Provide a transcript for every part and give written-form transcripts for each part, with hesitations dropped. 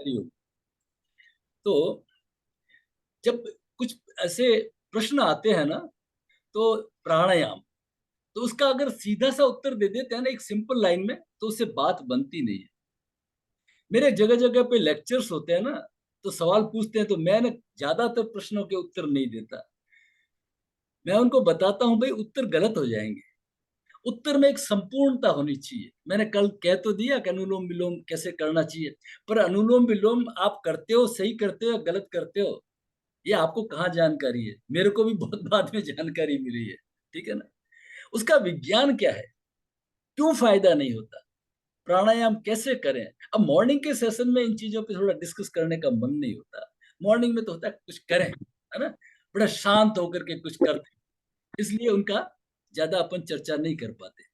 हरिओम। तो जब कुछ ऐसे प्रश्न आते हैं ना, तो प्राणायाम, तो उसका अगर सीधा सा उत्तर दे देते हैं ना एक सिंपल लाइन में, तो उससे बात बनती नहीं है। मेरे जगह जगह पे लेक्चर्स होते हैं ना, तो सवाल पूछते हैं, तो मैं ना ज्यादातर प्रश्नों के उत्तर नहीं देता। मैं उनको बताता हूं भाई उत्तर गलत हो जाएंगे। उत्तर में एक संपूर्णता होनी चाहिए। मैंने कल कह तो दिया कि अनुलोम विलोम कैसे करना चाहिए, पर अनुलोम विलोम आप करते हो, सही करते हो या गलत करते हो, ये आपको कहाँ जानकारी है? मेरे को भी बहुत बाद में जानकारी मिली है। ठीक है ना? उसका विज्ञान क्या है, क्यों फायदा नहीं होता, प्राणायाम कैसे करें। अब मॉर्निंग के सेशन में इन चीजों पे थोड़ा डिस्कस करने का मन नहीं होता। मॉर्निंग में तो होता है कुछ करें, है ना, बड़ा शांत होकर के कुछ करते, इसलिए उनका ज्यादा अपन चर्चा नहीं कर पाते।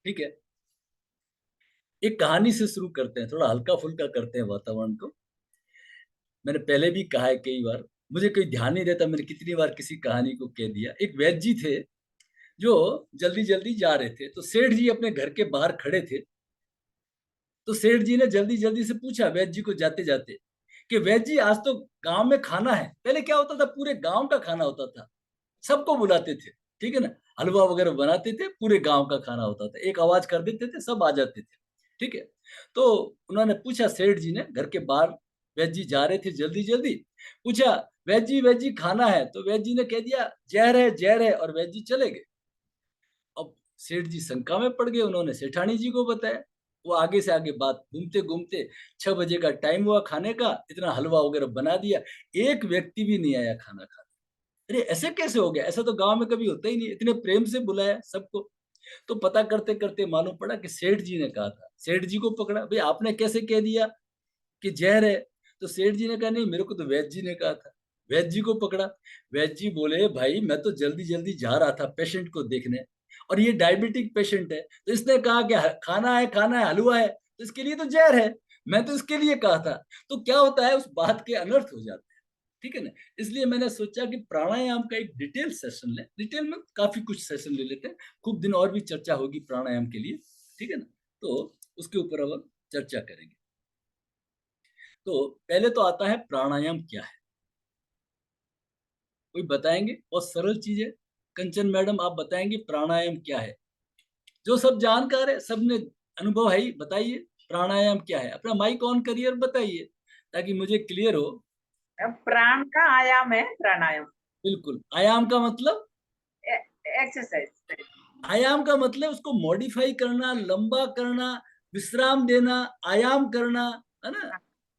ठीक है, एक कहानी से शुरू करते हैं, थोड़ा हल्का फुल्का करते हैं वातावरण को। मैंने पहले भी कहा है कई बार, मुझे कोई ध्यान नहीं देता मैंने कितनी बार किसी कहानी को कह दिया। एक वैद्य जी थे जो जल्दी जल्दी जा रहे थे, तो सेठ जी अपने घर के बाहर खड़े थे। तो सेठ जी ने जल्दी जल्दी से पूछा वैद्य जी को जाते जाते कि वैद्य जी आज तो गांव में खाना है। पहले क्या होता था, पूरे गांव का खाना होता था, सबको बुलाते थे, ठीक है ना, हलवा वगैरह बनाते थे, पूरे गांव का खाना होता था, एक आवाज कर देते थे सब आ जाते थे। ठीक है, तो उन्होंने पूछा सेठ जी ने, घर के बाहर वैद्य जी जा रहे थे जल्दी जल्दी, पूछा वैद्य जी खाना है? तो वैद्य जी ने कह दिया जहर है जहर है, और वैद्य जी चले गए। अब सेठ जी शंका में पड़ गए, उन्होंने सेठानी जी को बताया। वो आगे से आगे बात घूमते घूमते 6 बजे का टाइम हुआ खाने का, इतना हलवा वगैरह बना दिया, एक व्यक्ति भी नहीं आया खाना खाने। अरे ऐसे कैसे हो गया, ऐसा तो गांव में कभी होता ही नहीं, इतने प्रेम से बुलाया सबको। तो पता करते करते मालूम पड़ा कि सेठ जी ने कहा था। सेठ जी को पकड़ा, भाई आपने कैसे कह दिया कि जहर है? तो सेठ जी ने कहा नहीं, मेरे को तो वैद्य जी ने कहा था। वैद्य जी को पकड़ा, वैद्य जी बोले भाई मैं तो जल्दी जल्दी जा रहा था पेशेंट को देखने, और ये डायबिटिक पेशेंट है, तो इसने कहा कि खाना है हलवा है, तो इसके लिए तो जहर है, मैं तो इसके लिए कहा था। तो क्या होता है, उस बात के अनर्थ हो जाते हैं। ठीक है ना? इसलिए मैंने सोचा कि प्राणायाम का एक डिटेल सेशन ले, डिटेल में काफी कुछ सेशन ले लेते हैं, खूब दिन और भी चर्चा होगी प्राणायाम के लिए। ठीक है ना? तो उसके ऊपर अब चर्चा करेंगे। तो पहले तो आता है प्राणायाम क्या है, कोई बताएंगे? बहुत सरल चीज है। कंचन मैडम आप बताएंगे प्राणायाम क्या है? जो सब जानकार है, सबने अनुभव है ही, बताइए प्राणायाम क्या है। अपना माइक ऑन करिए और बताइए, ताकि मुझे क्लियर हो। प्राण का आयाम है प्राणायाम। बिल्कुल, आयाम का मतलब, एक्सरसाइज। आयाम का मतलब उसको मॉडिफाई करना, लंबा करना, विश्राम देना, आयाम करना, है ना,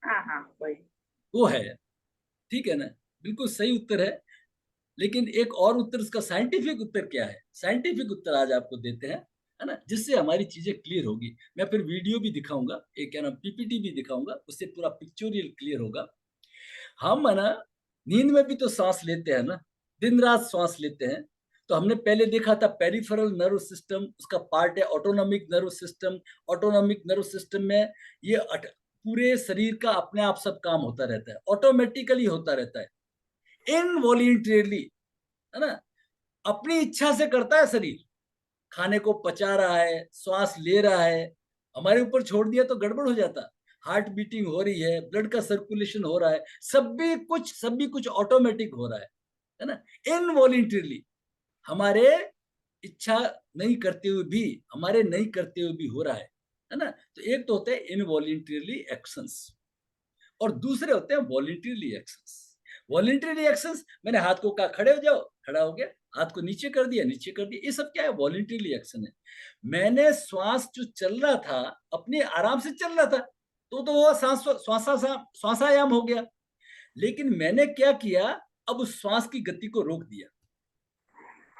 हाँ हाँ हाँ, वही। वो है। ठीक है ना? बिल्कुल सही उत्तर है। लेकिन एक और उत्तर, उसका साइंटिफिक उत्तर क्या है, साइंटिफिक उत्तर आज आपको देते हैं, है ना, जिससे हमारी चीजें क्लियर होगी। मैं फिर वीडियो भी दिखाऊंगा, एक क्या नाम पीपीटी भी दिखाऊंगा, उससे पूरा पिक्चोरियल क्लियर होगा। हम है ना, नींद में भी तो सांस लेते हैं ना, दिन रात सांस लेते हैं। तो हमने पहले देखा था पेरिफेरल नर्व सिस्टम उसका पार्ट है autonomic nerve system. Autonomic nerve system में ये पूरे शरीर का अपने आप सब काम होता रहता है, ऑटोमेटिकली होता रहता है, इनवॉलेंटरली, है ना, अपनी इच्छा से करता है शरीर। खाने को पचा रहा है, श्वास ले रहा है, हमारे ऊपर छोड़ दिया तो गड़बड़ हो जाता। हार्ट बीटिंग हो रही है, ब्लड का सर्कुलेशन हो रहा है, सब भी कुछ ऑटोमेटिक हो रहा है ना, इनवॉलेंटरली, हमारे इच्छा नहीं करते हुए भी, हमारे नहीं करते हुए भी हो रहा है ना। तो एक तो होते हैं इनवॉलेंटरली एक्शंस, और दूसरे होते हैं वॉलेंटरी एक्शंस। वॉलेंटरी एक्शंस, मैंने हाथ को कहा खड़े हो जाओ, खड़ा हो गया, हाथ को नीचे कर दिया, नीचे कर दिया, ये सब क्या है, वॉलेंटरी एक्शन है। मैंने श्वास जो चल रहा था, अपने आराम से चल रहा था, तो वो सांस श्वासायाम हो गया। लेकिन मैंने क्या किया, अब उस श्वास की गति को रोक दिया,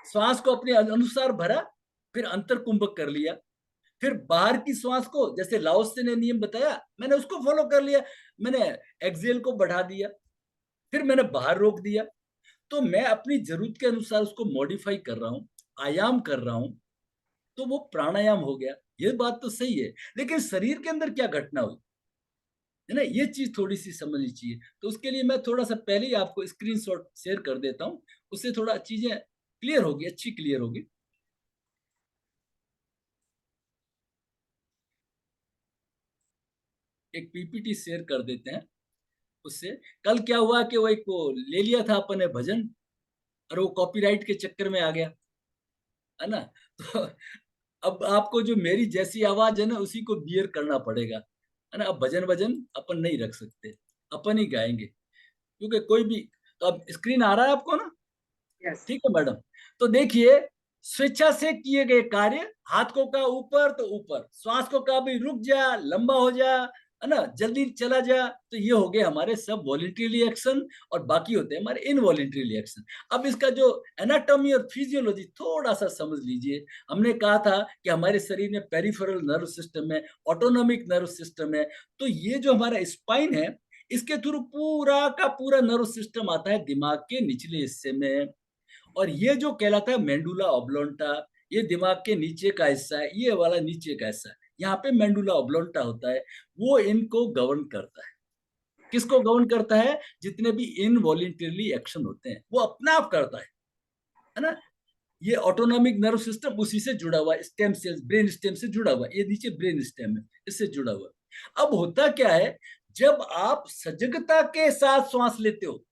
श्वास को अपने अनुसार भरा, फिर अंतर कुंभक कर लिया, फिर बाहर की श्वास को, जैसे लाओत्से ने नियम बताया, मैंने उसको फॉलो कर लिया। मैंने एक्सेल को बढ़ा दिया, फिर मैंने बाहर रोक दिया। तो मैं अपनी जरूरत के अनुसार उसको मॉडिफाई कर रहा हूँ, आयाम कर रहा हूँ, तो वो प्राणायाम हो गया। ये बात तो सही है, लेकिन शरीर के अंदर क्या घटना हुई, है ना, ये चीज थोड़ी सी समझनी चाहिए। तो उसके लिए मैं थोड़ा सा पहले ही आपको स्क्रीनशॉट शेयर कर देता हूँ, उससे थोड़ा चीजें क्लियर होगी, अच्छी क्लियर होगी। एक पीपीटी शेयर कर देते हैं उससे। कल क्या हुआ कि वो एक वो ले लिया था अपन ने भजन, और वो कॉपीराइट के चक्कर में आ गया, है ना। तो अब आपको जो मेरी जैसी आवाज है ना, उसी को बियर करना पड़ेगा, है ना। अब भजन वजन अपन नहीं रख सकते, अपन ही गाएंगे, क्योंकि कोई भी। तो अब स्क्रीन आ रहा है आपको ना? यस। ठीक है मैडम। तो देखिए, स्वेच्छा से किए गए कार्य, हाथ को कहा ऊपर तो ऊपर, श्वास को कहा भाई रुक जा, लंबा हो जा, है ना, जल्दी चला जा। तो ये हो गए हमारे सब वॉलेंटरी एक्शन, और बाकी होते हैं हमारे इनवॉलेंटरी एक्शन। अब इसका जो एनाटॉमी और फिजियोलॉजी थोड़ा सा समझ लीजिए। हमने कहा था कि हमारे शरीर में पेरिफेरल नर्व सिस्टम है, ऑटोनॉमिक नर्व सिस्टम है। तो ये जो हमारा स्पाइन है, इसके थ्रू पूरा का पूरा नर्व सिस्टम आता है दिमाग के निचले हिस्से में। और ये जो कहलाता है मेंडुला ऑब्लोंटा, ये दिमाग के नीचे का हिस्सा है, ये वाला नीचे का हिस्सा है, यहाँ पे मेंडुला ऑब्लोंटा होता है, वो इनको गवर्न करता है। किसको गवर्न करता है? जितने भी इनवॉलेंटरली एक्शन होते हैं वो अपना आप करता है ना। ये ऑटोनॉमिक नर्व सिस्टम उसी से जुड़ा हुआ है, स्टेम सेल्स, ब्रेन स्टेम से जुड़ा हुआ है, ये नीचे ब्रेन स्टेम है, इससे जुड़ा हुआ है। अब होता क्या है, जब आप सजगता के साथ श्वास लेते हो,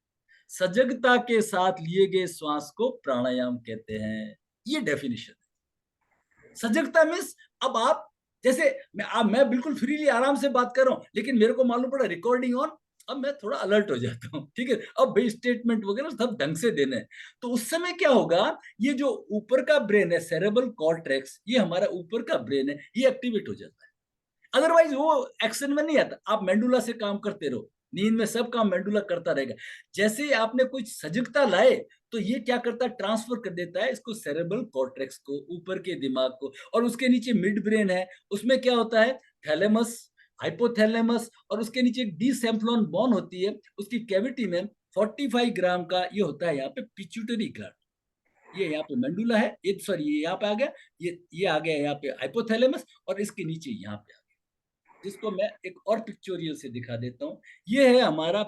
सजगता के साथ लिए गए श्वास को प्राणायाम कहते हैं। ये डेफिनेशन है सजगता मीन्स। अब आप जैसे मैं बिल्कुल फ्रीली आराम से बात कर रहा हूं, लेकिन मेरे को मालूम पड़ा रिकॉर्डिंग ऑन, अब मैं थोड़ा अलर्ट हो जाता हूँ, ठीक है। अब भाई स्टेटमेंट वगैरह सब ढंग से देने हैं। तो उस समय क्या होगा, ये जो ऊपर का ब्रेन है, सेरेब्रल कॉर्टेक्स, ये हमारा ऊपर का ब्रेन है, ये एक्टिवेट हो जाता है। अदरवाइज वो एक्शन में नहीं आता। आप मेंडुला से काम करते रहो, नींद में सब काम मेंडुला करता रहेगा। जैसे ही आपने कुछ सजगता लाए, तो ये क्या करता है, ट्रांसफर कर देता है इसको सेरेब्रल कॉर्टेक्स को, ऊपर के दिमाग को। और उसके नीचे मिड ब्रेन है, उसमें क्या होता है, थैलेमस, हाइपोथैलेमस, और उसके नीचे एक डीसेम्फ्लॉन बोन होती है, उसकी कैविटी में 45 ग्राम का ये होता है यहाँ पे पिट्यूटरी ग्लैंड। ये यहाँ पे मेंडुला है, एक सॉरी ये यहाँ पे आ गया, ये आ गया यहाँ पे हाइपोथैलेमस, और इसके नीचे यहाँ पे, जिसको मैं एक और पिक्चोरियल से दिखा देता हूँ। ये है हमारा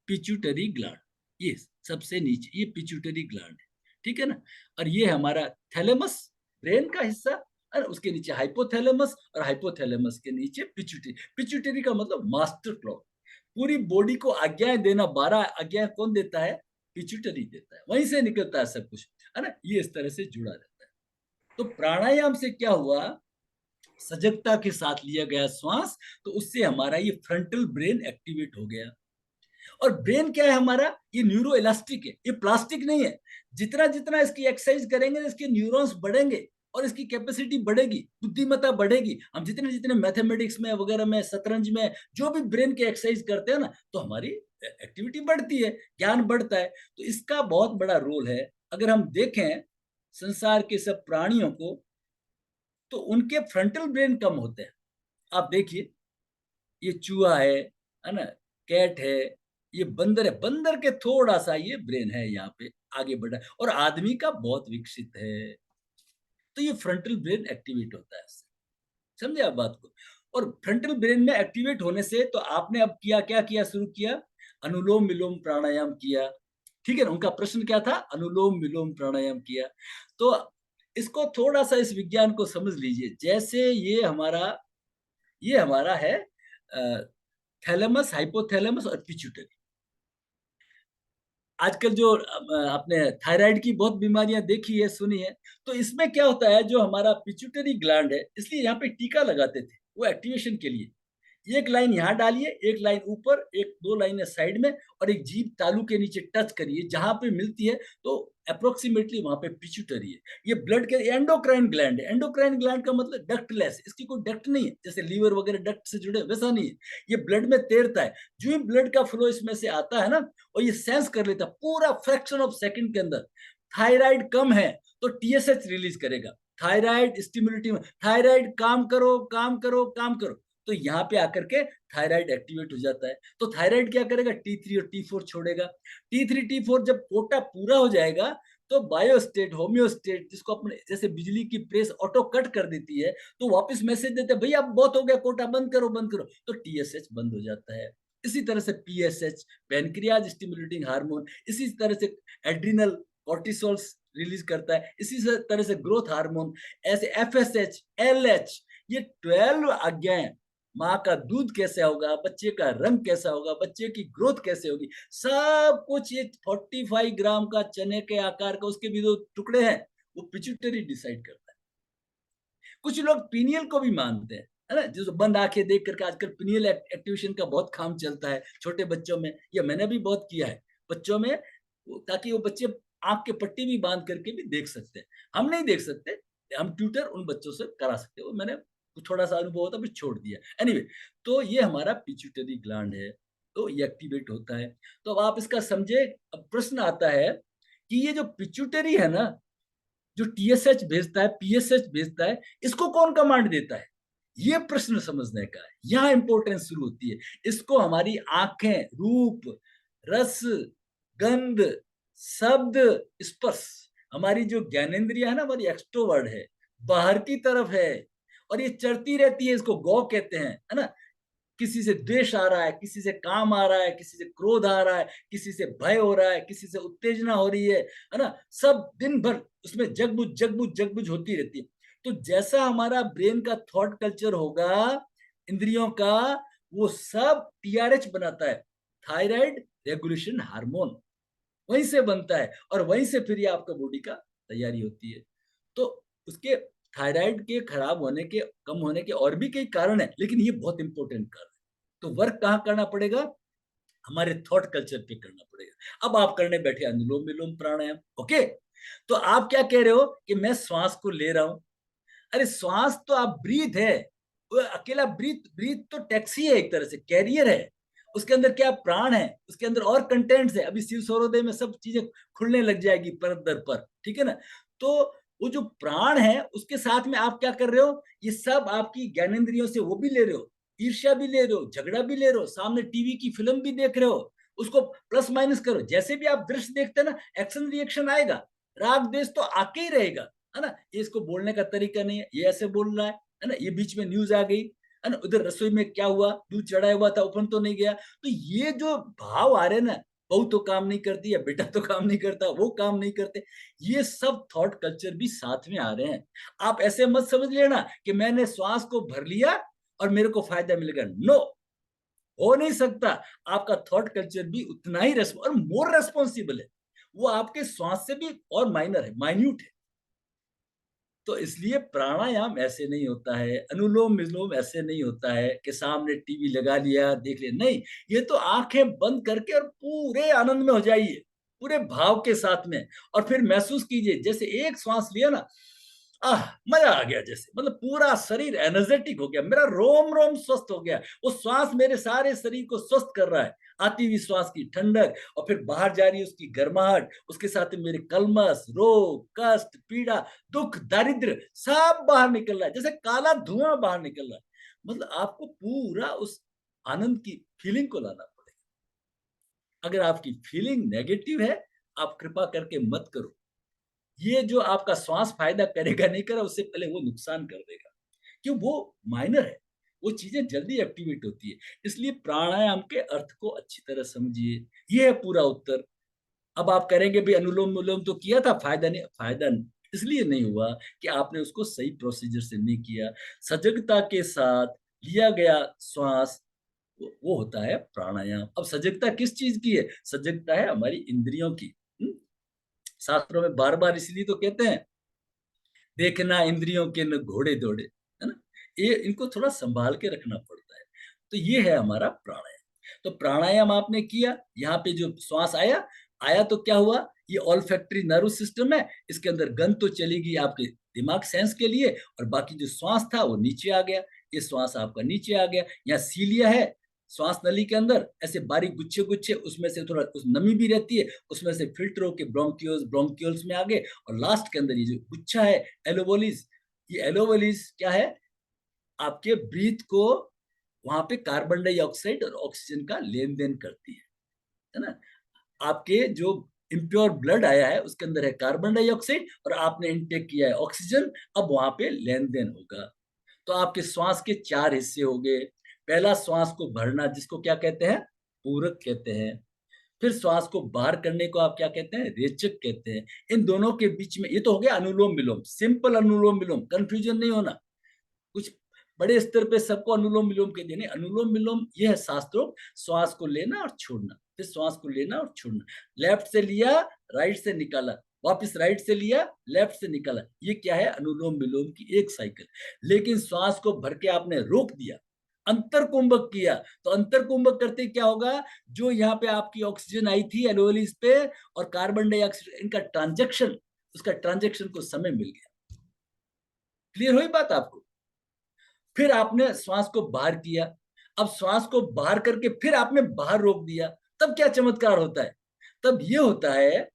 पिट्यूटरी ग्लैंड, ये सबसे नीचे ये पिट्यूटरी ग्लैंड है, ठीक है ना। और ये हमारा थैलेमस, ब्रेन का हिस्सा, और उसके नीचे हाइपोथैलेमस, और हाइपोथैलेमस के नीचे पिट्यूटरी। पिट्यूटरी का मतलब मास्टर क्लॉक, पूरी बॉडी को आज्ञाएं देना, 12 आज्ञाएं कौन देता है? पिट्यूटरी देता है, वहीं से निकलता है सब कुछ, है ना। ये इस तरह से जुड़ा रहता है। तो प्राणायाम से क्या हुआ, सजगता के साथ लिया गया श्वास, तो उससे हमारा ये फ्रंटल ब्रेन एक्टिवेट हो गया। और ब्रेन क्या है हमारा, ये न्यूरो इलास्टिक है, ये प्लास्टिक नहीं है। जितना जितना इसकी एक्सरसाइज करेंगे, इसके न्यूरॉन्स बढ़ेंगे, और इसकी कैपेसिटी बढ़ेगी, बुद्धिमत्ता बढ़ेगी। हम जितने जितने मैथमेटिक्स में वगैरह में, शतरंज में, जो भी ब्रेन के एक्सरसाइज करते हैं ना, तो हमारी एक्टिविटी बढ़ती है, ज्ञान बढ़ता है। तो इसका बहुत बड़ा रोल है। अगर हम देखें संसार के सब प्राणियों को, तो उनके फ्रंटल ब्रेन कम होते हैं। आप देखिए, ये चूहा है ना, कैट है, ये बंदर है, बंदर के थोड़ा सा ये ब्रेन है यहाँ पे, आगे बढ़ा, और आदमी का बहुत विकसित है। तो ये फ्रंटल ब्रेन एक्टिवेट होता है, समझे आप बात को। और फ्रंटल ब्रेन में एक्टिवेट होने से, तो आपने अब किया क्या, किया शुरू किया, अनुलोम विलोम प्राणायाम किया, ठीक है ना। उनका प्रश्न क्या था, अनुलोम विलोम प्राणायाम किया। तो इसको थोड़ा सा इस विज्ञान को समझ लीजिए। जैसे ये हमारा है थैलेमस, हाइपोथैलेमस और पिट्यूटरी। आजकल जो आपने थायराइड की बहुत बीमारियां देखी है, सुनी है। तो इसमें क्या होता है, जो हमारा पिट्यूटरी ग्लैंड है, इसलिए यहाँ पे टीका लगाते थे वो एक्टिवेशन के लिए। एक लाइन यहाँ डालिए, एक लाइन ऊपर, एक दो लाइनें साइड में, और एक जीभ तालू के नीचे टच करिए, जहां पे मिलती है तो अप्रोक्सीमेटली वहां पे पिट्यूटरी है। ये ब्लड के एंडोक्राइन ग्लैंड है। एंडोक्राइन ग्लैंड का मतलब डक्टलेस, इसकी कोई डक्ट नहीं है, जैसे लीवर वगैरह डक्ट से जुड़े, वैसा नहीं है। ये ब्लड में तैरता है, जो ही ब्लड का फ्लो इसमें से आता है ना, और ये सेंस कर लेता है पूरा फ्रैक्शन ऑफ सेकंड के अंदर, थायराइड कम है तो टीएसएच रिलीज करेगा। थायराइड स्टिमुलेटिव, थायराइड काम करो काम करो काम करो, तो यहाँ पे आकर के थायराइड एक्टिवेट हो जाता है। तो थायराइड क्या करेगा, T3 और T4 छोड़ेगा। T3 T4 जब कोटा पूरा हो जाएगा, तो बायोस्टेट, होम्योस्टेट, जिसको अपने जैसे बिजली की प्रेस ऑटो कट कर देती है, तो वापस मैसेज देते हैं भैया अब बहुत हो गया, कोटा बंद करो बंद करो, तो टीएसएच बंद हो जाता है। इसी तरह से पीएसएच, पैनक्रियाज स्टिमुलेटिंग हार्मोन, इसी तरह से एड्रिनल कॉर्टिसोल्स रिलीज करता है, इसी तरह से ग्रोथ हार्मोन, ऐसे एफएसएच, एलएच, ये 12 आज्ञाएं माँ का दूध कैसा होगा, बच्चे का रंग कैसा होगा, बच्चे की ग्रोथ कैसे होगी, सब कुछ ये 45 ग्राम का चने के आकार का उसके भी दो टुकड़े हैं, वो पिट्यूटरी डिसाइड करता है। कुछ लोग पीनियल को भी मानते हैं, है ना, जो बंद आंखें देख करके आजकल पीनियल एक्टिवेशन का बहुत काम चलता है छोटे बच्चों में, या मैंने भी बहुत किया है बच्चों में, ताकि वो बच्चे आंख के पट्टी भी बांध करके भी देख सकते हैं। हम नहीं देख सकते, हम ट्यूटर उन बच्चों से करा सकते हैं, वो मैंने थोड़ा सा अनुभव होता फिर छोड़ दिया। एनीवे, तो ये हमारा पिट्यूटरी ग्लैंड है, तो ये एक्टिवेट होता है। तो अब आप इसका समझे। अब प्रश्न आता है कि ये जो पिट्यूटरी है ना, जो टीएसएच भेजता है, पीएसएच भेजता है, इसको कौन कमांड देता है? ये प्रश्न समझने का है, यहाँ इंपॉर्टेंस शुरू होती है। इसको हमारी आंखें, रूप, रस, गंध, शब्द, स्पर्श, हमारी जो ज्ञानेंद्रिय है ना, हमारी एक्सट्रोवर्ड है, बाहर की तरफ है, और ये चढ़ती रहती है, इसको गौ कहते हैं, है ना। किसी से द्वेष आ रहा है, किसी से काम आ रहा है, किसी से क्रोध आ रहा है, किसी से भय हो रहा है, किसी से उत्तेजना हो रही है ना, सब दिन भर उसमें जगबुझ जगबुझ जगबुझ होती रहती है। तो जैसा हमारा ब्रेन का थॉट कल्चर होगा, इंद्रियों का, वो सब टीआरएच बनाता है, थायराइड रेगुलेशन हार्मोन, वहीं से बनता है, और वहीं से फिर ये आपका बॉडी का तैयारी होती है। तो उसके थायराइड के खराब होने के, कम होने के और भी कई कारण है, लेकिन ये बहुत इंपॉर्टेंट कारण है। तो वर्क कहाँ करना पड़ेगा? हमारे थॉट कल्चर पे करना पड़ेगा। अब आप करने बैठे अनुलोम विलोम प्राणायाम, ओके। तो आप क्या कह रहे हो कि मैं श्वास को ले रहा हूं। अरे श्वास तो आप ब्रीथ है, वो अकेला ब्रीथ, ब्रीथ तो टैक्सी है, एक तरह से कैरियर है। उसके अंदर क्या प्राण है, उसके अंदर और कंटेंट्स है। अभी शिव सौरोदय में सब चीजें खुलने लग जाएगी परत दर पर, ठीक है ना। तो वो जो प्राण है, उसके साथ में आप क्या कर रहे हो, ये सब आपकी ज्ञानेंद्रियों से वो भी ले रहे हो, ईर्ष्या भी ले रहे हो, झगड़ा भी ले रहे हो, सामने टीवी की फिल्म भी देख रहे हो, उसको प्लस माइनस करो। जैसे भी आप दृश्य देखते हैं ना, एक्शन रिएक्शन आएगा, राग द्वेष तो आके ही रहेगा, है ना। ये इसको बोलने का तरीका नहीं है, ये ऐसे बोल रहा है ना, ये बीच में न्यूज आ गई, है ना, उधर रसोई में क्या हुआ, दूध चढ़ाया हुआ था, ऊपर तो नहीं गया। तो ये जो भाव आ रहे ना, बहू तो काम नहीं करती है, बेटा तो काम नहीं करता, वो काम नहीं करते, ये सब थॉट कल्चर भी साथ में आ रहे हैं। आप ऐसे मत समझ लेना कि मैंने श्वास को भर लिया और मेरे को फायदा मिलेगा, नो, हो नहीं सकता। आपका थॉट कल्चर भी उतना ही और मोर रेस्पॉन्सिबल है, वो आपके श्वास से भी और माइनर है, माइन्यूट है। तो इसलिए प्राणायाम ऐसे नहीं होता है, अनुलोम विलोम ऐसे नहीं होता है कि सामने टीवी लगा लिया देख लिया, नहीं। ये तो आंखें बंद करके और पूरे आनंद में हो जाइए, पूरे भाव के साथ में, और फिर महसूस कीजिए जैसे एक श्वास लिया ना, आह, मजा आ गया, जैसे मतलब पूरा शरीर एनर्जेटिक हो गया, मेरा रोम रोम स्वस्थ हो गया। वो श्वास मेरे सारे शरीर को स्वस्थ कर रहा है, आती हुई श्वास की ठंडक, और फिर बाहर जा रही है उसकी गर्माहट, उसके साथ में मेरे कलमस, रोग, कष्ट, पीड़ा, दुख, दारिद्र सब बाहर निकल रहा है, जैसे काला धुआं बाहर निकल रहा है। मतलब आपको पूरा उस आनंद की फीलिंग को लाना पड़ेगा। अगर आपकी फीलिंग नेगेटिव है, आप कृपा करके मत करो। ये जो आपका श्वास फायदा करेगा नहीं करा, उससे पहले वो नुकसान कर देगा, क्यों, वो माइनर है, वो चीजें जल्दी एक्टिवेट होती है। इसलिए प्राणायाम के अर्थ को अच्छी तरह समझिए, ये है पूरा उत्तर। अब आप करेंगे भी अनुलोम विलोम तो किया था, फायदा नहीं, फायदा इसलिए नहीं हुआ कि आपने उसको सही प्रोसीजर से नहीं किया। सजगता के साथ लिया गया श्वास, वो होता है प्राणायाम। अब सजगता किस चीज की है? सजगता है हमारी इंद्रियों की। शास्त्रों में बार बार इसलिए तो कहते हैं, देखना इंद्रियों के न घोड़े दौड़े, है ना। ये इनको थोड़ा संभाल के रखना पड़ता है। तो ये है हमारा प्राणायाम। तो प्राणायाम आपने किया, यहाँ पे जो श्वास आया, आया तो क्या हुआ, ये ऑल्फैक्टरी नर्व सिस्टम है, इसके अंदर गंध तो चलेगी आपके दिमाग सेंस के लिए, और बाकी जो श्वास था वो नीचे आ गया, ये श्वास आपका नीचे आ गया। यहाँ सीलिया है श्वास नली के अंदर, ऐसे बारीक गुच्छे गुच्छे, उसमें से थोड़ा उस नमी भी रहती है, उसमें से फिल्टर होके ब्रोंक्यूल्स, ब्रोंक्यूल्स में आ गए, और लास्ट के अंदर ये जो गुच्छा है एलोवोलिस, ये एलोवोलिस क्या है, आपके ब्रीथ को वहां पे कार्बन डाइऑक्साइड और ऑक्सीजन का लेन देन करती है ना। आपके जो इम्प्योर ब्लड आया है उसके अंदर है कार्बन डाइऑक्साइड, और आपने इनटेक किया है ऑक्सीजन, अब वहां पे लेन देन होगा। तो आपके श्वास के चार हिस्से हो गए। पहला श्वास को भरना, जिसको क्या कहते हैं, पूरक कहते हैं। फिर श्वास को बाहर करने को आप क्या कहते हैं, रेचक कहते हैं। इन दोनों के बीच में, ये तो हो गया अनुलोम विलोम, सिंपल अनुलोम विलोम, कंफ्यूजन नहीं होना। कुछ बड़े स्तर पे सबको अनुलोम विलोम के देने। अनुलोम विलोम ये है शास्त्रोक्त, श्वास को लेना और छोड़ना, फिर श्वास को लेना और छोड़ना। लेफ्ट से लिया, राइट से निकाला, वापस राइट से लिया, लेफ्ट से निकाला, ये क्या है, अनुलोम विलोम की एक साइकिल। लेकिन श्वास को भर के आपने रोक दिया, अंतर कुंभक किया, तो अंतर कुंभक करते क्या होगा, जो यहाँ पे आपकी ऑक्सीजन आई थी एल्वेओलिस पे और कार्बन डाइऑक्साइड, इनका ट्रांजेक्शन, उसका ट्रांजेक्शन को समय मिल गया। क्लियर हुई बात आपको? फिर आपने श्वास को बाहर किया, अब श्वास को बाहर करके फिर आपने बाहर रोक दिया, तब क्या चमत्कार होता है? तब ये होता है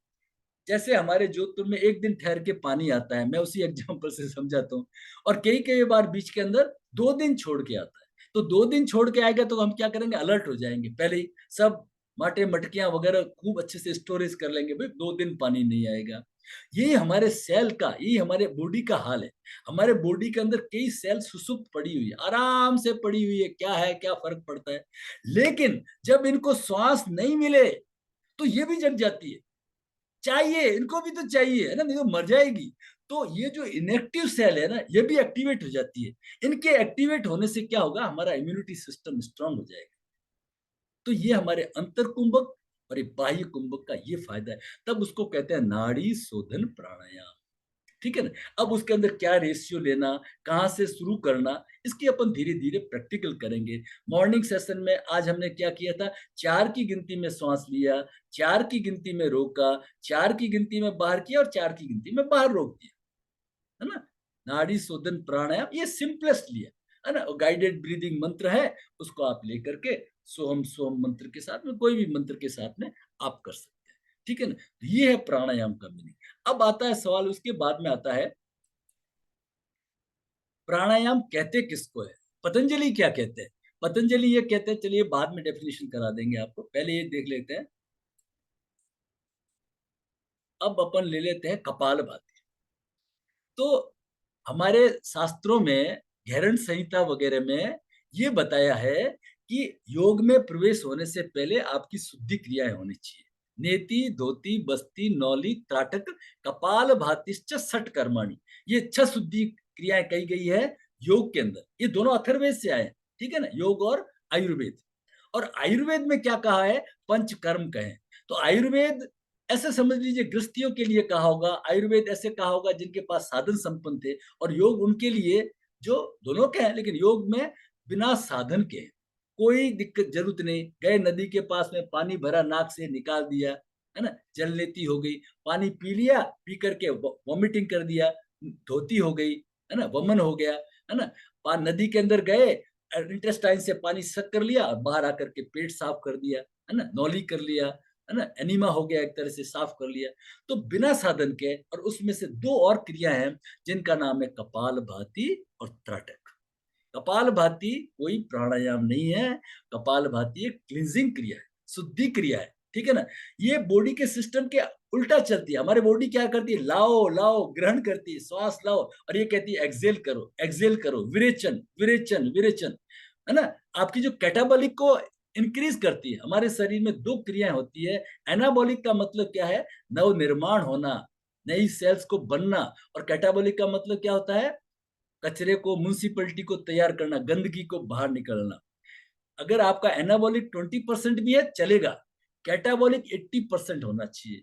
जैसे हमारे जोधपुर में एक दिन ठहर के पानी आता है, मैं उसी एग्जांपल से समझाता हूँ, और कई कई बार बीच के अंदर 2 दिन छोड़ के आता है। तो 2 दिन छोड़ के आएगा तो हम क्या करेंगे, अलर्ट हो जाएंगे, पहले ही सब माटे मटकियां वगैरह खूब अच्छे से स्टोरेज कर लेंगे, भाई 2 दिन पानी नहीं आएगा। यही हमारे सेल का, यही हमारे बॉडी का हाल है। हमारे बॉडी के अंदर कई सेल सुसुप्त पड़ी हुई है, आराम से पड़ी हुई है, क्या है, क्या फर्क पड़ता है। लेकिन जब इनको श्वास नहीं मिले तो ये भी जग जाती है, चाहिए इनको भी तो चाहिए, है ना, नहीं तो मर जाएगी। तो ये जो इनएक्टिव सेल है ना, ये भी एक्टिवेट हो जाती है। इनके एक्टिवेट होने से क्या होगा, हमारा इम्यूनिटी सिस्टम स्ट्रांग हो जाएगा। तो ये हमारे अंतर कुंभक और ये बाह्य कुंभक का ये फायदा है। तब उसको कहते हैं नाड़ी शोधन प्राणायाम। ठीक है ना। अब उसके अंदर क्या रेशियो लेना, कहाँ से शुरू करना, इसकी अपन धीरे धीरे प्रैक्टिकल करेंगे। मॉर्निंग सेशन में आज हमने क्या किया था, 4 की गिनती में श्वास लिया, 4 की गिनती में रोका, 4 की गिनती में बाहर किया और 4 की गिनती में बाहर रोक दिया, है ना। नाड़ी शोधन प्राणायाम ये सिंपलेस्ट लिया, है ना। गाइडेड ब्रीदिंग मंत्र है, उसको आप लेकर के सोहम सोहम मंत्र के साथ में, कोई भी मंत्र के साथ में आप कर सकते हैं। ठीक है ना। तो ये है प्राणायाम का मीनिंग। अब आता है सवाल, उसके बाद में आता है प्राणायाम कहते किसको है, पतंजलि क्या कहते हैं। पतंजलि ये कहते हैं, चलिए बाद में डेफिनेशन करा देंगे आपको, पहले ये देख लेते हैं। अब अपन ले लेते हैं कपालभाति। तो हमारे शास्त्रों में, घेरण संहिता वगैरह में ये बताया है कि योग में प्रवेश होने से पहले आपकी शुद्धि क्रियाएं होनी चाहिए। नेति धोती बस्ती नौली त्राटक कपाल भातिश्च सठ कर्माणि, ये 6 शुद्धि क्रियाएं कही गई है योग के अंदर। ये दोनों अथर्ववेद से आए हैं, ठीक है ना, योग और आयुर्वेद। और आयुर्वेद में क्या कहा है, पंच कर्म कहे। तो आयुर्वेद ऐसे समझ लीजिए गृहस्थियों के लिए कहा होगा, आयुर्वेद ऐसे कहा होगा जिनके पास साधन संपन्न थे, और योग उनके लिए जो दोनों के हैं, लेकिन योग में बिना साधन के हैं। कोई दिक्कत जरूरत नहीं, गए नदी के पास में पानी भरा, नाक से निकाल दिया, है ना, जल लेती हो गई, पानी पी लिया, पी करके वॉमिटिंग कर दिया, धोती हो गई, है ना, वमन हो गया, है ना। नदी के अंदर गए, इंटेस्टाइन से पानी सक कर लिया, बाहर आकर के पेट साफ कर दिया, है ना, नौली कर लिया, है ना, एनीमा हो गया, एक तरह से साफ कर लिया। तो बिना साधन के, और उसमें से 2 और क्रिया हैं जिनका नाम है कपाल भाती और त्राटक। कपाल भाती कोई प्राणायाम नहीं है, कपाल भाती एक क्लींजिंग क्रिया है, शुद्धि क्रिया है, ठीक है ना। ये बॉडी के सिस्टम के उल्टा चलती है। हमारी बॉडी क्या करती है, लाओ लाओ ग्रहण करती है, श्वास लाओ, और ये कहती है एक्सेल करो, विरेचन विरेचन विरेचन, है ना। आपकी जो कैटाबॉलिक को इंक्रीज करती है। हमारे शरीर में 2 क्रियाएं होती है। एनाबॉलिक का मतलब क्या है, नव निर्माण होना, नई सेल्स को बनना, और कैटाबॉलिक का मतलब क्या होता है, कचरे को, म्यूनिसिपलिटी को तैयार करना, गंदगी को बाहर निकलना। अगर आपका एनाबॉलिक 20% भी है चलेगा, कैटाबॉलिक 80% होना चाहिए।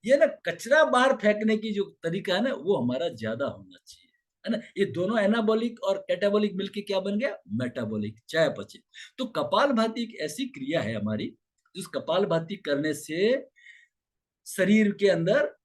ये ना कचरा बाहर फेंकने की जो तरीका है ना, वो हमारा ज्यादा होना चाहिए, है ना। ये दोनों एनाबॉलिक और कैटाबॉलिक मिलके क्या बन गया, मेटाबॉलिक, चयापचय। तो कपालभाति एक ऐसी क्रिया है हमारी, जिस कपालभाति करने से शरीर के अंदर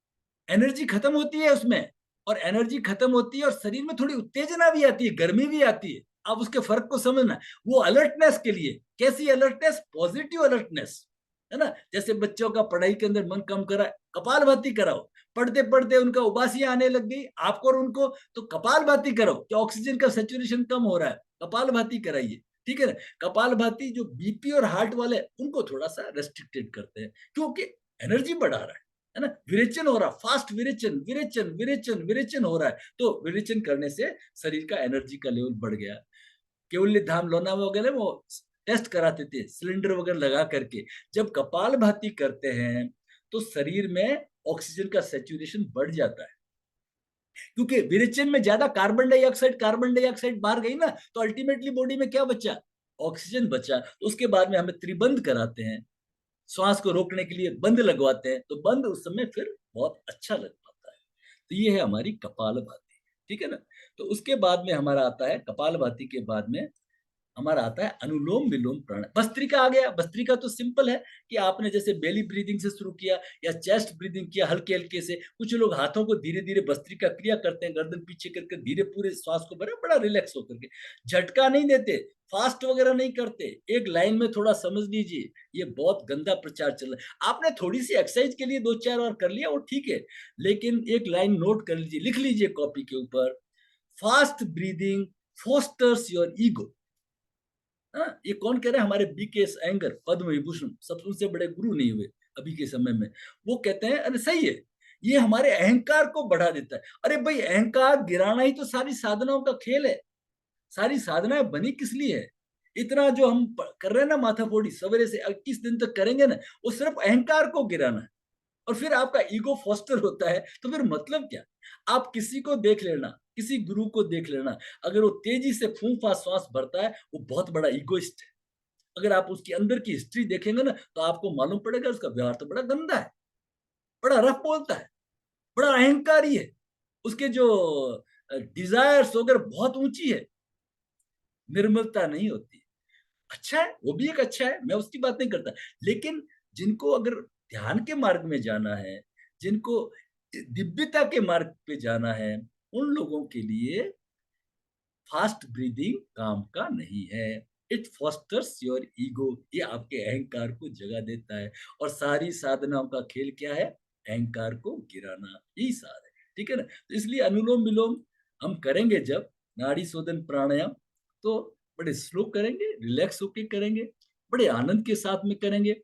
एनर्जी खत्म होती है उसमें, और एनर्जी खत्म होती है और शरीर में थोड़ी उत्तेजना भी आती है, गर्मी भी आती है। अब उसके फर्क को समझना, वो अलर्टनेस के लिए, कैसी अलर्टनेस, पॉजिटिव अलर्टनेस, है ना। जैसे बच्चों का पढ़ाई के अंदर मन कम करा, कपालभाति कराओ, पढ़ते पढ़ते उनका उबासियां आने लग गई आपको और उनको, तो कपालभाति करो कि ऑक्सीजन का सैचुरेशन कम हो रहा है, कपालभाति कराइए, ठीक है ना। कपालभाति जो बीपी और हार्ट वाले, उनको थोड़ा सा रेस्ट्रिक्टेड करते हैं, क्योंकि एनर्जी बढ़ा रहा है ना, विरेचन हो रहा, फास्ट विरेचन विरेचन विरेचन विरेचन हो रहा है। तो विरेचन करने से शरीर का एनर्जी का लेवल बढ़ गया। केवल्य धाम लोनावा वगैरह वो टेस्ट कराते थे सिलेंडर वगैरह लगा करके। जब कपालभाति करते हैं तो शरीर में ऑक्सीजन का सैचुरेशन बढ़ जाता है, क्योंकि विरेचन में ज्यादा कार्बन डाइऑक्साइड बाहर गई ना, तो अल्टीमेटली बॉडी में क्या बचा? ऑक्सीजन बचा। तो उसके बाद में हमें त्रिबंध कराते हैं, श्वास को रोकने के लिए बंद लगवाते हैं, तो बंद उस समय फिर बहुत अच्छा लग पाता है। तो ये है हमारी कपालभाति, ठीक है ना। तो उसके बाद में हमारा आता है, कपालभाति के बाद में हमारा आता है अनुलोम विलोम प्राणायाम। भस्त्रिका आ गया। भस्त्रिका तो सिंपल है कि आपने जैसे बेली ब्रीदिंग से शुरू किया या चेस्ट ब्रीदिंग किया हल्के हल्के से। कुछ लोग हाथों को धीरे धीरे भस्त्रिका क्रिया करते हैं, गर्दन पीछे करके धीरे पूरे श्वास को बड़ा बड़ा रिलैक्स होकर के, झटका नहीं देते, फास्ट वगैरह नहीं करते, एक लाइन में थोड़ा समझ लीजिए। ये बहुत गंदा प्रचार चल रहा है। आपने थोड़ी सी एक्सरसाइज के लिए 2-4 बार कर लिया वो ठीक है, लेकिन एक लाइन नोट कर लीजिए, लिख लीजिए कॉपी के ऊपर, fast breathing fosters your ego. हाँ, ये कौन कह रहे हैं? हमारे BK अयंगर, पद्म विभूषण, सब उनसे बड़े गुरु नहीं हुए अभी के समय में। वो कहते हैं अरे सही है, ये हमारे अहंकार को बढ़ा देता है। अरे भाई, अहंकार गिराना ही तो सारी साधनाओं का खेल है। सारी साधनाएं बनी किस लिए है? इतना जो हम कर रहे हैं ना, माथा फोड़ी सवेरे से 21 दिन तक करेंगे ना, वो सिर्फ अहंकार को गिराना है। और फिर आपका ईगो फोस्टर होता है, तो फिर मतलब क्या? आप किसी को देख लेना, किसी गुरु को देख लेना, अगर वो तेजी से फूंफा श्वास भरता है, वो बहुत बड़ा ईगोइस्ट है। अगर आप उसकी अंदर की हिस्ट्री देखेंगे ना, तो आपको मालूम पड़ेगा उसका व्यवहार तो बड़ा गंदा है, बड़ा रफ बोलता है, बड़ा अहंकारी है, उसके जो डिजायर्स वगैरह बहुत ऊंची है, निर्मलता नहीं होती। अच्छा है, वो भी एक अच्छा है, मैं उसकी बात नहीं करता, लेकिन जिनको अगर ध्यान के मार्ग में जाना है, जिनको दिव्यता के मार्ग पे जाना है, उन लोगों के लिए फास्ट ब्रीदिंग काम का नहीं है। इट फॉस्टर्स योर ईगो, ये आपके अहंकार को जगा देता है। और सारी साधनाओं का खेल क्या है? अहंकार को गिराना, यही सार है, ठीक है ना। तो इसलिए अनुलोम विलोम हम करेंगे जब नाड़ी शोधन प्राणायाम, तो बड़े स्लो करेंगे, रिलैक्स होके करेंगे, बड़े आनंद के साथ में करेंगे।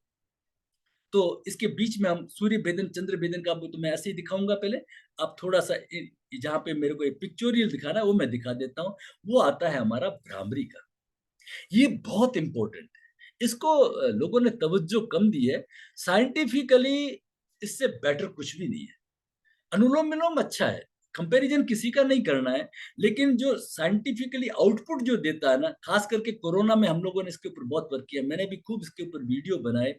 तो इसके बीच में हम सूर्य भेदन चंद्र भेदन का आपको तो मैं ऐसे ही दिखाऊंगा। पहले आप थोड़ा सा जहाँ पे मेरे को एक पिक्चोरियल दिखाना है वो मैं दिखा देता हूँ। वो आता है हमारा भ्रामरी का। ये बहुत इंपॉर्टेंट है, इसको लोगों ने तवज्जो कम दी है। साइंटिफिकली इससे बेटर कुछ भी नहीं है। अनुलोम विलोम अच्छा है, कंपैरिजन किसी का नहीं करना है, लेकिन जो साइंटिफिकली आउटपुट जो देता है ना, खास करके कोरोना में हम लोगों ने इसके ऊपर बहुत वर्क किया, मैंने भी खूब इसके ऊपर वीडियो बनाए।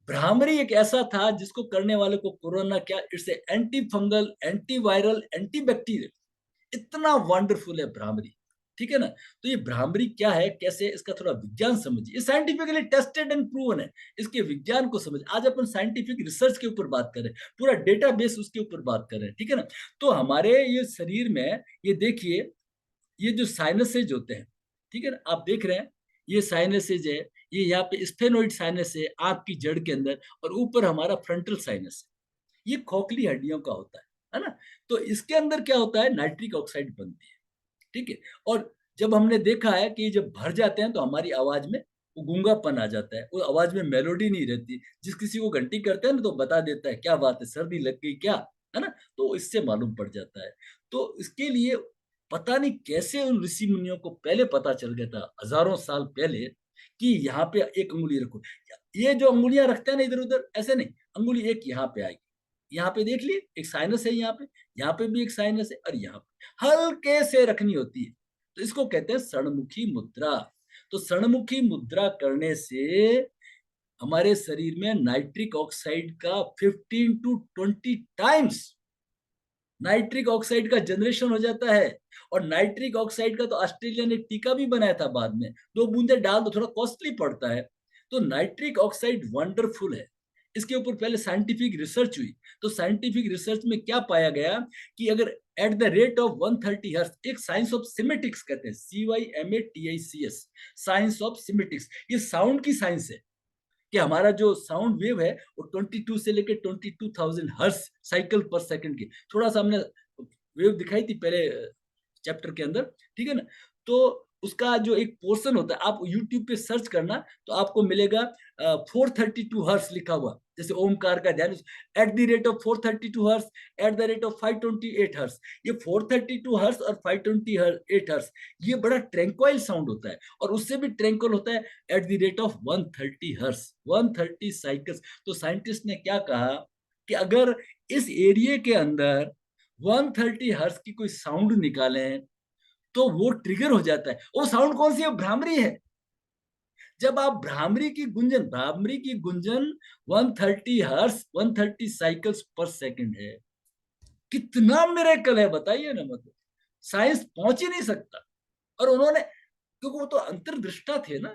भ्रामरी एक ऐसा था जिसको करने वाले को कोरोना क्या, it's anti fungal, anti viral, anti bacterial, इतना वंडरफुल है भ्रामरी, ठीक है ना। तो ये भ्रामरी क्या है, कैसे, इसका थोड़ा विज्ञान समझिए। ये साइंटिफिकली टेस्टेड एंड प्रूवन है, इसके विज्ञान को समझ। आज अपन साइंटिफिक रिसर्च के ऊपर बात कर रहे हैं, पूरा डेटाबेस उसके ऊपर बात कर रहे हैं, ठीक है ना। तो हमारे ये शरीर में, ये देखिए, ये जो साइनसेज होते हैं, ठीक है ना, आप देख रहे हैं, ये साइनसेज है, ये यहाँ पे स्फेनोइड साइनस है आंख की जड़ के अंदर, और ऊपर हमारा फ्रंटल साइनस है, ये खोखली हड्डियों का होता है ना। तो इसके अंदर क्या होता है, नाइट्रिक ऑक्साइड बनती है, ठीक है। और जब हमने देखा है कि जब भर जाते हैं तो हमारी आवाज में वो गूंगापन आ जाता है, वो आवाज में मेलोडी नहीं रहती। जिस किसी को घंटी करते हैं ना, तो बता देता है क्या बात है, सर्दी लग गई क्या, है ना, तो इससे मालूम पड़ जाता है। तो इसके लिए पता नहीं कैसे उन ऋषि मुनियों को पहले पता चल गया था, हजारों साल पहले, कि यहाँ पे एक अंगुली रखो। ये जो अंगुलियां रखते हैं ना इधर उधर, ऐसे नहीं, अंगुली एक यहाँ पे आएगी, यहाँ पे देख लिए एक साइनस है, यहाँ पे भी एक साइनस है, और यहाँ पे हल्के से रखनी होती है। तो इसको कहते हैं षणमुखी मुद्रा। तो षणमुखी मुद्रा करने से हमारे शरीर में नाइट्रिक ऑक्साइड का 15 to 20 टाइम्स नाइट्रिक ऑक्साइड का जनरेशन हो जाता है। और नाइट्रिक ऑक्साइड का तो ऑस्ट्रेलिया ने टीका भी बनाया था बाद में, 2 बूंदे डाल दो, थोड़ा कॉस्टली पड़ता है। तो नाइट्रिक ऑक्साइड वंडरफुल है। इसके ऊपर पहले साइंटिफिक रिसर्च हुई, तो साइंटिफिक रिसर्च में क्या पाया गया कि अगर at the rate of 130 hertz, एक साइंस ऑफ सिमेटिक्स कहते हैं, CYMATICS, साइंस ऑफ सिमेटिक्स, ये साउंड की साइंस है, कि हमारा जो साउंड वेव है वो 22 से लेकर 22,000 हर्ट्ज साइकिल पर सेकंड की, थोड़ा सा हमने वेव दिखाई थी पहले चैप्टर के अंदर, ठीक है ना। तो उसका जो एक पोर्शन होता है, आप यूट्यूब पे सर्च करना तो आपको मिलेगा 432 हर्ट्ज लिखा हुआ, जैसे ओमकार का ध्यान, at the rate of 432 hertz, at the rate of 528 hertz. ये 432 हर्ट्ज और 528 हर्ट्ज, ये बड़ा ट्रैंक्वाइल साउंड होता है, और उससे भी ट्रैंक्वाइल होता है at the rate of 130 hertz, 130 cycles. तो साइंटिस्ट ने क्या कहा कि अगर इस एरिया के अंदर 130 हर्ट्ज की कोई साउंड निकालें तो वो ट्रिगर हो जाता है। वो साउंड कौन सी है? भ्रामरी है। जब आप भ्रामरी की गुंजन 130 हर्ट्ज 130 साइकिल्स पर सेकंड है, कितना मिरेकल है बताइए ना। मतलब साइंस पहुंच ही नहीं सकता। और उन्होंने, क्योंकि वो तो अंतर्दृष्टा थे ना,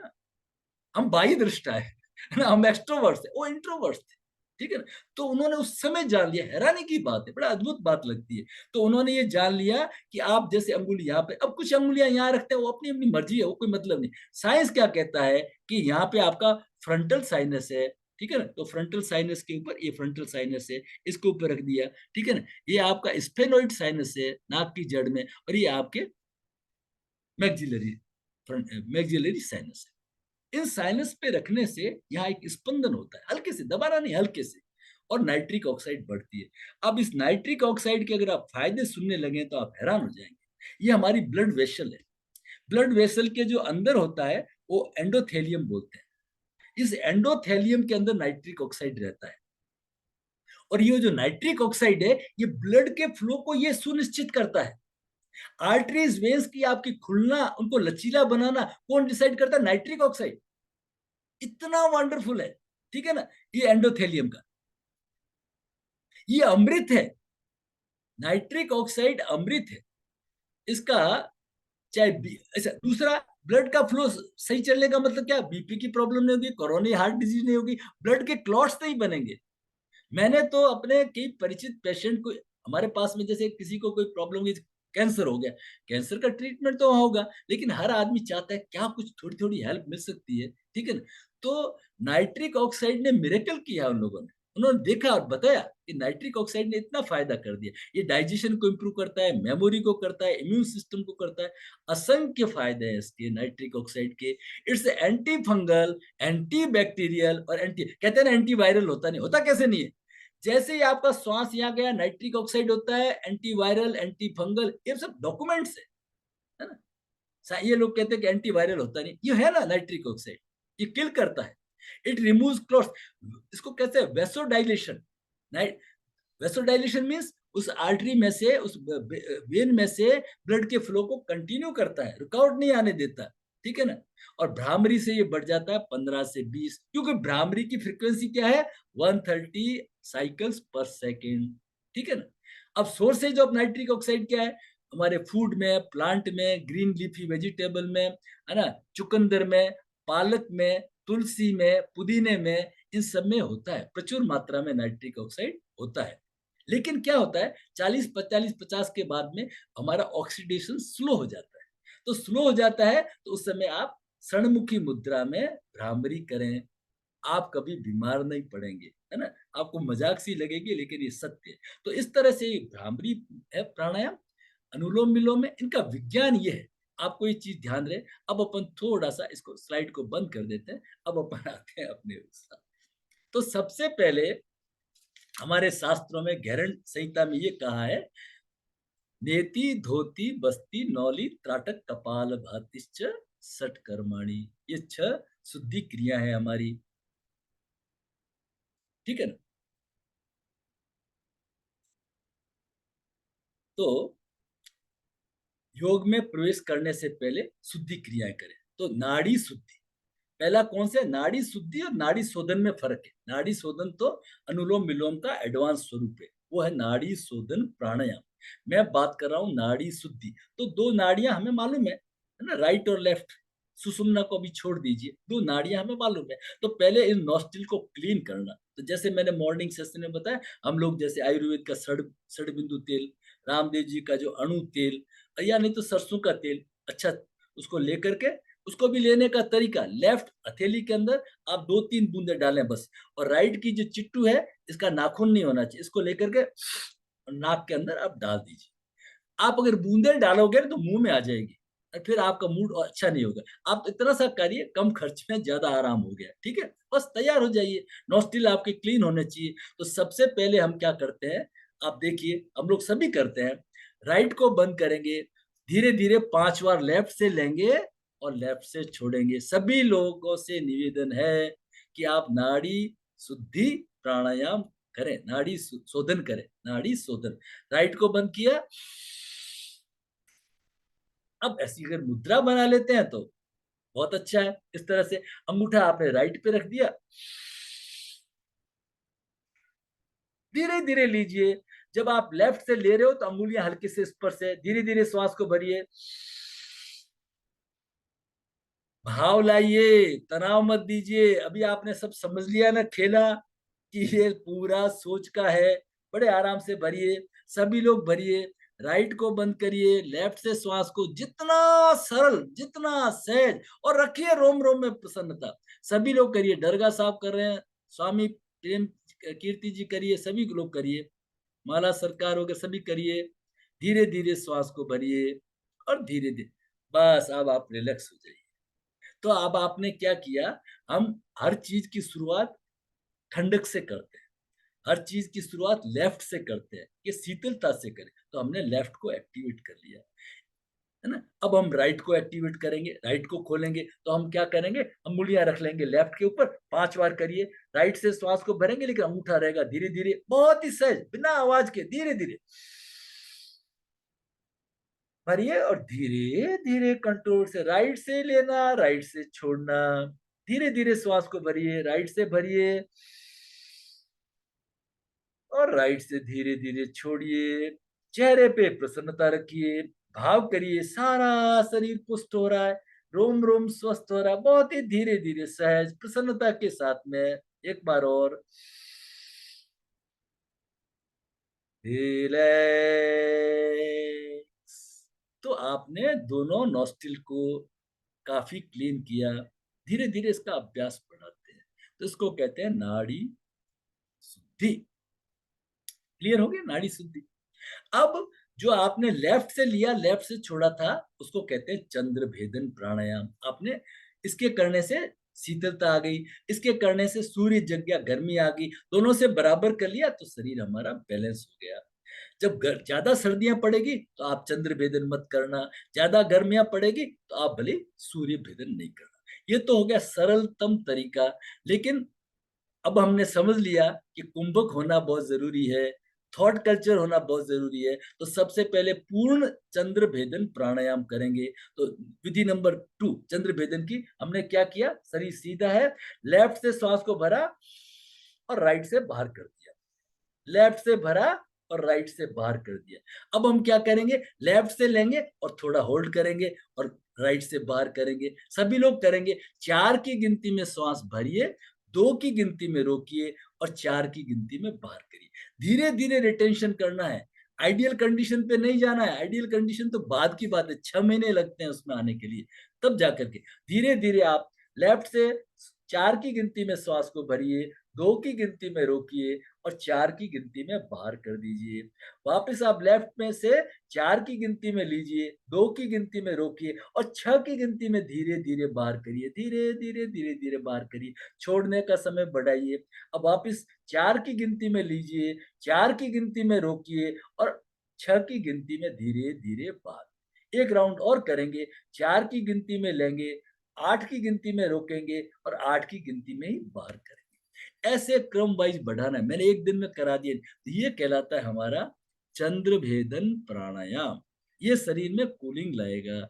हम बाह्य दृष्टा है ना, हम एक्सट्रोवर्ट्स थे, वो इंट्रोवर्ट्स थे। ठीक है ना। तो उन्होंने उस समय जान लिया, हैरानी की बात है, बड़ा अद्भुत बात लगती है। तो उन्होंने ये जान लिया कि आप जैसे अंगुली यहाँ पे, अब कुछ अंगुलियां यहाँ रखते हैं, वो अपनी अपनी मर्जी है, वो कोई मतलब नहीं। साइंस क्या कहता है कि यहाँ पे आपका फ्रंटल साइनस है, ठीक है ना, तो फ्रंटल साइनस के ऊपर ये फ्रंटल साइनस है, इसके ऊपर रख दिया, ठीक है ना। ये आपका स्फेनोइड साइनस है नाक की जड़ में, और ये आपके मैक्सिलरी मैक्सिलरी साइनस है। इन साइनस पे रखने से यहाँ एक स्पंदन होता है, हल्के से, दबाना नहीं, हल्के से, और नाइट्रिक ऑक्साइड बढ़ती है। अब इस नाइट्रिक ऑक्साइड के अगर आप फायदे सुनने लगे तो आप हैरान हो जाएंगे। ये हमारी ब्लड वेसल है। ब्लड वेसल के जो अंदर होता है वो एंडोथेलियम बोलते हैं। इस एंडोथेलियम के अंदर नाइट्रिक ऑक्साइड रहता है। और ये जो नाइट्रिक ऑक्साइड है, ये ब्लड के फ्लो को ये सुनिश्चित करता है। आर्टरीज वेन्स की आपकी खुलना, उनको लचीला बनाना कौन डिसाइड करता है? Nitric oxide. इतना वंडरफुल है, ठीक है ना, ये एंडोथेलियम का, ये अमृत है। नाइट्रिक ऑक्साइड अमृत है इसका। चाहे ऐसा दूसरा, ब्लड का फ्लो सही चलने का मतलब क्या? बीपी की प्रॉब्लम नहीं होगी, कोरोनरी हार्ट डिजीज नहीं होगी, ब्लड के क्लॉट्स नहीं बनेंगे। मैंने तो अपने कई परिचित पेशेंट को, हमारे पास में जैसे किसी को कोई प्रॉब्लम हुई, कैंसर हो गया, कैंसर का ट्रीटमेंट तो वहाँ होगा, लेकिन हर आदमी चाहता है क्या कुछ थोड़ी थोड़ी हेल्प मिल सकती है, ठीक है ना। तो नाइट्रिक ऑक्साइड ने मिरेकल किया उन लोगों ने। उन्होंने देखा और बताया कि नाइट्रिक ऑक्साइड ने इतना फायदा कर दिया। ये डाइजेशन को इंप्रूव करता है, मेमोरी को करता है, इम्यून सिस्टम को करता है। असंख्य फायदे हैं इसके, नाइट्रिक ऑक्साइड के। It's anti fungal, anti bacterial, और एंटी, कहते हैं ना एंटी वायरल, होता नहीं, होता कैसे नहीं है। जैसे ही आपका श्वास यहाँ गया, नाइट्रिक ऑक्साइड होता है, एंटी वायरल, एंटी फंगल, ये सब डॉक्यूमेंट्स है ना। ये लोग कहते हैं कि एंटी वायरल होता नहीं, ये है ना नाइट्रिक ऑक्साइड, ये किल करता है। इट रिमूव्स क्लॉट्स, इसको कहते हैं वेसोडाइलेशन। नाइट वेसोडाइलेशन मींस उस आर्टरी में से, उस वेन में से ब्लड के फ्लो को कंटिन्यू करता है, रुकावट नहीं आने देता, ठीक है ना। और भ्रामरी से ये बढ़ जाता है 15 से 20, क्योंकि भ्रामरी की फ्रीक्वेंसी क्या है? 130 साइकिल्स पर सेकेंड, ठीक है ना। अब सोर्सेज ऑफ नाइट्रिक ऑक्साइड क्या है? हमारे फूड में, प्लांट में, ग्रीन लीफी वेजिटेबल में, है ना, चुकंदर में, पालक में, तुलसी में, पुदीने में, इन सब में होता है, प्रचुर मात्रा में नाइट्रिक ऑक्साइड होता है। लेकिन क्या होता है, 40-45-50 के बाद में हमारा ऑक्सीडेशन स्लो हो जाता है। तो स्लो हो जाता है तो उस समय आप षणमुखी मुद्रा में भ्रामरी करें, आप कभी बीमार नहीं पड़ेंगे, है ना। आपको मजाक सी लगेगी लेकिन ये सत्य है। तो इस तरह से भ्रामरी है प्राणायाम, अनुलोम विलोम है, इनका विज्ञान ये है। आपको ये चीज ध्यान रहे। अब अपन थोड़ा सा इसको, स्लाइड को बंद कर देते हैं। अब अपन आते हैं अपने साथ। तो सबसे पहले हमारे शास्त्रों में, गैरंट संहिता में ये कहा है, नेति धोती बस्ती नौली त्राटक कपाल भातिश्च सट कर्माणी। ये 6 शुद्धि क्रिया है हमारी, ठीक है ना। तो योग में प्रवेश करने से पहले शुद्धि क्रियाएं करें। तो नाड़ी शुद्धि, पहला कौन से? नाड़ी शुद्धि और नाड़ी शोधन में फर्क है। नाड़ी शोधन तो अनुलोम विलोम का एडवांस स्वरूप है, वो है नाड़ी शोधन प्राणायाम। मैं बात कर रहा हूँ नाड़ी शुद्धि। तो 2 नाड़ियां हमें मालूम है ना, राइट और लेफ्ट। सुषुम्ना को भी छोड़ दीजिए, 2 नाड़ियां हमें मालूम है। तो पहले इन नॉस्ट्रिल को क्लीन करना। तो जैसे मैंने मॉर्निंग सेशन में बताया, हम लोग जैसे आयुर्वेद का सड़ बिंदु तेल, रामदेव जी का जो अणु तेल, या नहीं तो सरसों का तेल, अच्छा, उसको लेकर के, उसको भी लेने का तरीका, लेफ्ट हथेली के अंदर आप 2-3 बूंदे डालें बस। और राइट की जो चिट्टू है, इसका नाखून नहीं होना चाहिए, इसको लेकर के नाक के अंदर आप डाल दीजिए। आप अगर बूंदे डालोगे तो मुंह में आ जाएगी, और फिर आपका मूड अच्छा नहीं होगा। आप इतना सा करिए, कम खर्च में ज्यादा आराम हो गया, ठीक है, बस तैयार हो जाइए। नॉस्ट्रिल आपके क्लीन होने चाहिए। तो सबसे पहले हम क्या करते हैं, आप देखिए, हम लोग सभी करते हैं, राइट को बंद करेंगे, धीरे धीरे 5 बार लेफ्ट से लेंगे और लेफ्ट से छोड़ेंगे। सभी लोगों से निवेदन है कि आप नाड़ी शुद्धि प्राणायाम करें, नाड़ी शोधन करें, नाड़ी शोधन। राइट को बंद किया। अब ऐसी अगर मुद्रा बना लेते हैं तो बहुत अच्छा है। इस तरह से अंगूठा आपने राइट पे रख दिया, धीरे धीरे लीजिए। जब आप लेफ्ट से ले रहे हो तो अंगुलियां हल्के से स्पर्श है, धीरे धीरे श्वास को भरिए, भाव लाइए, तनाव मत दीजिए। अभी आपने सब समझ लिया ना खेला कि ये पूरा सोच का है। बड़े आराम से भरिए, सभी लोग भरिए। राइट को बंद करिए, लेफ्ट से श्वास को जितना सरल, जितना सहज, और रखिए रोम रोम में प्रसन्नता। सभी लोग करिए, दरगाह साहब कर रहे हैं, स्वामी प्रेम कीर्ति जी करिए, सभी लोग करिए, माला सरकार हो गए, सभी करिए। धीरे धीरे श्वास को भरिए और धीरे धीरे, बस अब आप रिलैक्स हो जाइए। तो अब आपने क्या किया, हम हर चीज की शुरुआत ठंडक से करते हैं, हर चीज की शुरुआत लेफ्ट से करते हैं, ये शीतलता से करें। तो हमने लेफ्ट को एक्टिवेट कर लिया, है ना। अब हम राइट को एक्टिवेट करेंगे, राइट को खोलेंगे। तो हम क्या करेंगे, अंगुलियां रख लेंगे लेफ्ट के ऊपर, 5 बार करिए। राइट से श्वास को भरेंगे लेकिन अंगूठा रहेगा, धीरे धीरे, बहुत ही सहज, बिना आवाज के धीरे धीरे भरिए। और धीरे धीरे कंट्रोल से राइट से लेना, राइट से छोड़ना। धीरे धीरे श्वास को भरिए, राइट से भरिए और राइट से धीरे धीरे छोड़िए। चेहरे पे प्रसन्नता रखिए, भाव करिए सारा शरीर पुष्ट हो रहा है, रोम रोम स्वस्थ हो रहा है, बहुत ही धीरे धीरे सहज प्रसन्नता के साथ में। एक बार और, रिलैक्स। तो आपने दोनों नॉस्ट्रिल को काफी क्लीन किया। धीरे धीरे इसका अभ्यास बढ़ाते हैं, तो इसको कहते हैं नाड़ी शुद्धि। क्लियर हो गया, नाड़ी शुद्धि। अब जो आपने लेफ्ट से लिया, लेफ्ट से छोड़ा था, उसको कहते हैं चंद्र भेदन प्राणायाम। आपने इसके करने से शीतलता आ गई, इसके करने से सूर्य जग गया, गर्मी आ गई, दोनों से बराबर कर लिया तो शरीर हमारा बैलेंस हो गया। जब ज्यादा सर्दियां पड़ेगी तो आप चंद्र भेदन मत करना, ज्यादा गर्मियां पड़ेगी तो आप भले सूर्य भेदन नहीं करना। ये तो हो गया सरलतम तरीका। लेकिन अब हमने समझ लिया कि कुंभक होना बहुत जरूरी है, थॉट कल्चर होना बहुत जरूरी है। तो सबसे पहले पूर्ण चंद्र भेदन प्राणायाम करेंगे। तो विधि नंबर 2 चंद्र भेदन की, हमने क्या किया, शरीर सीधा है, लेफ्ट से श्वास को भरा और राइट से बाहर कर दिया, लेफ्ट से भरा और राइट से बाहर कर दिया। अब हम क्या करेंगे, लेफ्ट से लेंगे और थोड़ा होल्ड करेंगे और राइट से बाहर करेंगे। सभी लोग करेंगे। 4 की गिनती में श्वास भरिए, 2 की गिनती में रोकिए और 4 की गिनती में बाहर करिए। धीरे धीरे रिटेंशन करना है, आइडियल कंडीशन पे नहीं जाना है। आइडियल कंडीशन तो बाद की बात है, 6 महीने लगते हैं उसमें आने के लिए, तब जाकर के धीरे धीरे आप लेफ्ट से 4 की गिनती में श्वास को भरिए, 2 की गिनती में रोकिए और 4 की गिनती में बाहर कर दीजिए। वापस आप लेफ्ट में से 4 की गिनती में लीजिए, 2 की गिनती में रोकिए और 6 की गिनती में धीरे धीरे बाहर करिए, धीरे धीरे धीरे धीरे बाहर करिए। छोड़ने का समय बढ़ाइए। अब वापिस 4 की गिनती में लीजिए, 4 की गिनती में रोकिए और 6 की गिनती में धीरे धीरे बाहर। एक राउंड और करेंगे, 4 की गिनती में लेंगे, 8 की गिनती में रोकेंगे और 8 की गिनती में ही बाहर करेंगे। ऐसे क्रम वाइज बढ़ाना है, मैंने एक दिन में करा दिया। तो ये कहलाता है हमारा चंद्र भेदन प्राणायाम। ये शरीर में कूलिंग लाएगा,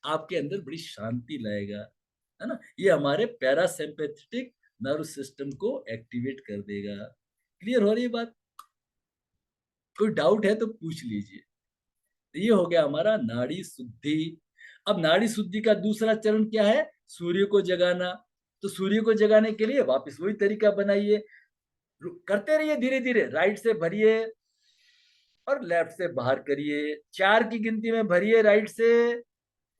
आपके अंदर बड़ी शांति लाएगा, है ना। ये हमारे पैरासिम्पैथेटिक नर्व सिस्टम को एक्टिवेट कर देगा। क्लियर हो रही है बात? कोई डाउट है तो पूछ लीजिए। तो ये हो गया हमारा नाड़ी शुद्धि। अब नाड़ी शुद्धि का दूसरा चरण क्या है, सूर्य को जगाना। तो सूर्य को जगाने के लिए वापस वही तरीका बनाइए, करते रहिए, धीरे धीरे राइट से भरिए और लेफ्ट से बाहर करिए। 4 की गिनती में भरिए राइट से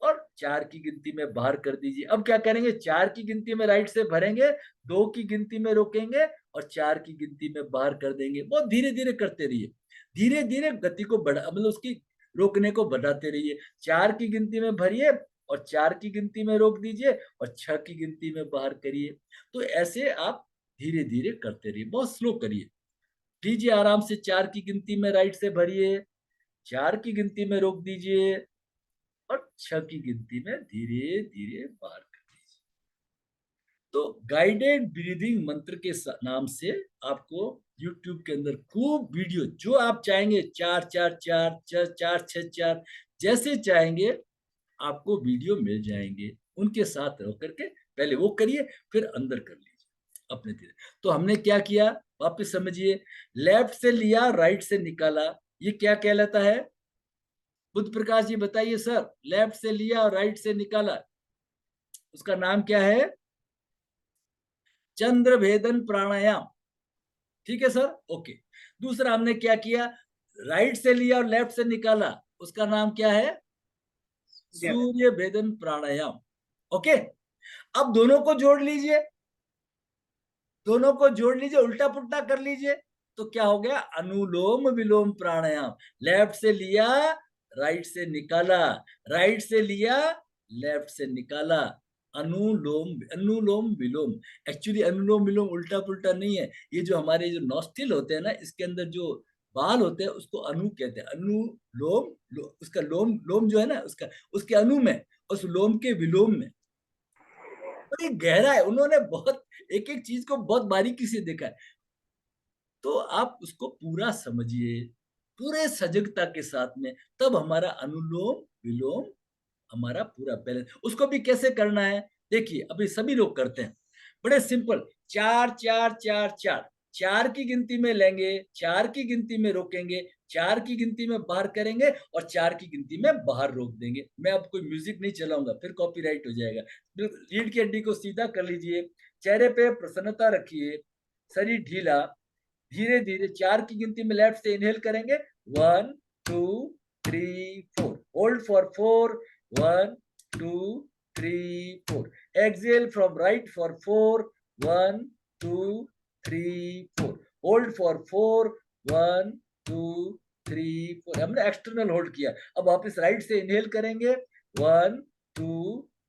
और 4 की गिनती में बाहर कर दीजिए। अब क्या करेंगे, 4 की गिनती में राइट से भरेंगे, 2 की गिनती में रोकेंगे और 4 की गिनती में बाहर कर देंगे। बहुत धीरे धीरे करते रहिए, धीरे धीरे गति को बढ़ा, मतलब उसकी रोकने को बढ़ाते रहिए। 4 की गिनती में भरिए और 4 की गिनती में रोक दीजिए और 6 की गिनती में बाहर करिए। तो ऐसे आप धीरे धीरे करते रहिए, बहुत स्लो करिए। लीजिए आराम से, 4 की गिनती में राइट से भरिए, 4 की गिनती में रोक दीजिए और 6 की गिनती में धीरे धीरे बाहर कर दीजिए। तो गाइडेड ब्रीदिंग मंत्र के नाम से आपको YouTube के अंदर खूब वीडियो, जो आप चाहेंगे, 4 4 4 4 4 6 4, जैसे चाहेंगे आपको वीडियो मिल जाएंगे। उनके साथ रह करके पहले वो करिए, फिर अंदर कर लीजिए अपने धीरे। तो हमने क्या किया, वापस समझिए। लेफ्ट से लिया, राइट से निकाला, ये क्या कहलाता है? बुद्ध प्रकाश जी बताइए सर। लेफ्ट से लिया और राइट से निकाला, उसका नाम क्या है? चंद्र भेदन प्राणायाम। ठीक है सर, ओके। दूसरा हमने क्या किया, राइट से लिया और लेफ्ट से निकाला, उसका नाम क्या है? सूर्य भेदन प्राणायाम। ओके। अब दोनों को जोड़ लीजिए, दोनों को जोड़ लीजिए, उल्टा पुल्टा कर लीजिए, तो क्या हो गया? अनुलोम विलोम प्राणायाम। लेफ्ट से लिया, राइट से निकाला, राइट से लिया, लेफ्ट से निकाला, अनुलोम अनुलोम विलोम। एक्चुअली अनुलोम विलोम उल्टा पुल्टा नहीं है, ये जो हमारे जो नॉस्ट्रिल होते हैं ना, इसके अंदर जो बाल होते हैं उसको अनु कहते हैं। अनुलोम उसका लोम, लोम जो है ना उसका, उसके अनु में, उस लोम के विलोम में। तो ये गहरा है, उन्होंने बहुत एक एक चीज को बहुत बारीकी से देखा है। तो आप उसको पूरा समझिए, पूरे सजगता के साथ में, तब हमारा अनुलोम विलोम, हमारा पूरा बैलेंस। उसको भी कैसे करना है, देखिए अभी सभी लोग करते हैं, बड़े सिंपल। 4 4 4 4, 4 की गिनती में लेंगे, 4 की गिनती में रोकेंगे, 4 की गिनती में बाहर करेंगे, और 4 की गिनती में बाहर रोक देंगे। मैं अब कोई म्यूजिक नहीं चलाऊंगा, फिर कॉपीराइट हो जाएगा। रीढ़ की हड्डी को सीधा कर लीजिए, चेहरे पे प्रसन्नता रखिए, शरीर ढीला, धीरे धीरे 4 की गिनती में लेफ्ट से इनहेल करेंगे, 1 2 3 4, hold for 4, 1 2 3 4, exhale from right for 4, 1 2 3 4, hold for 4, 1 2 3 4। हमने एक्सटर्नल होल्ड किया। अब वापस राइट से इनहेल करेंगे, 1 2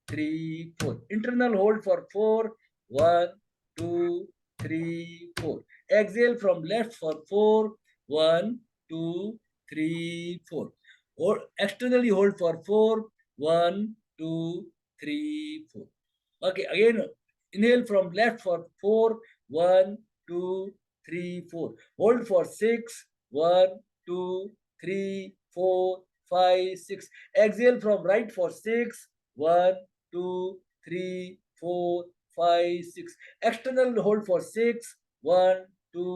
3 4, internal hold for 4, 1 2 3 4, exhale from left for 4, 1 2 3 4, or externally hold for 4, 1 2 3 4. Okay, again inhale from left for 4, 1 2 3 4, hold for 6, 1 2 3 4 5 6, exhale from right for 6, 1 2 3 4 5 6, external hold for 6, 1 2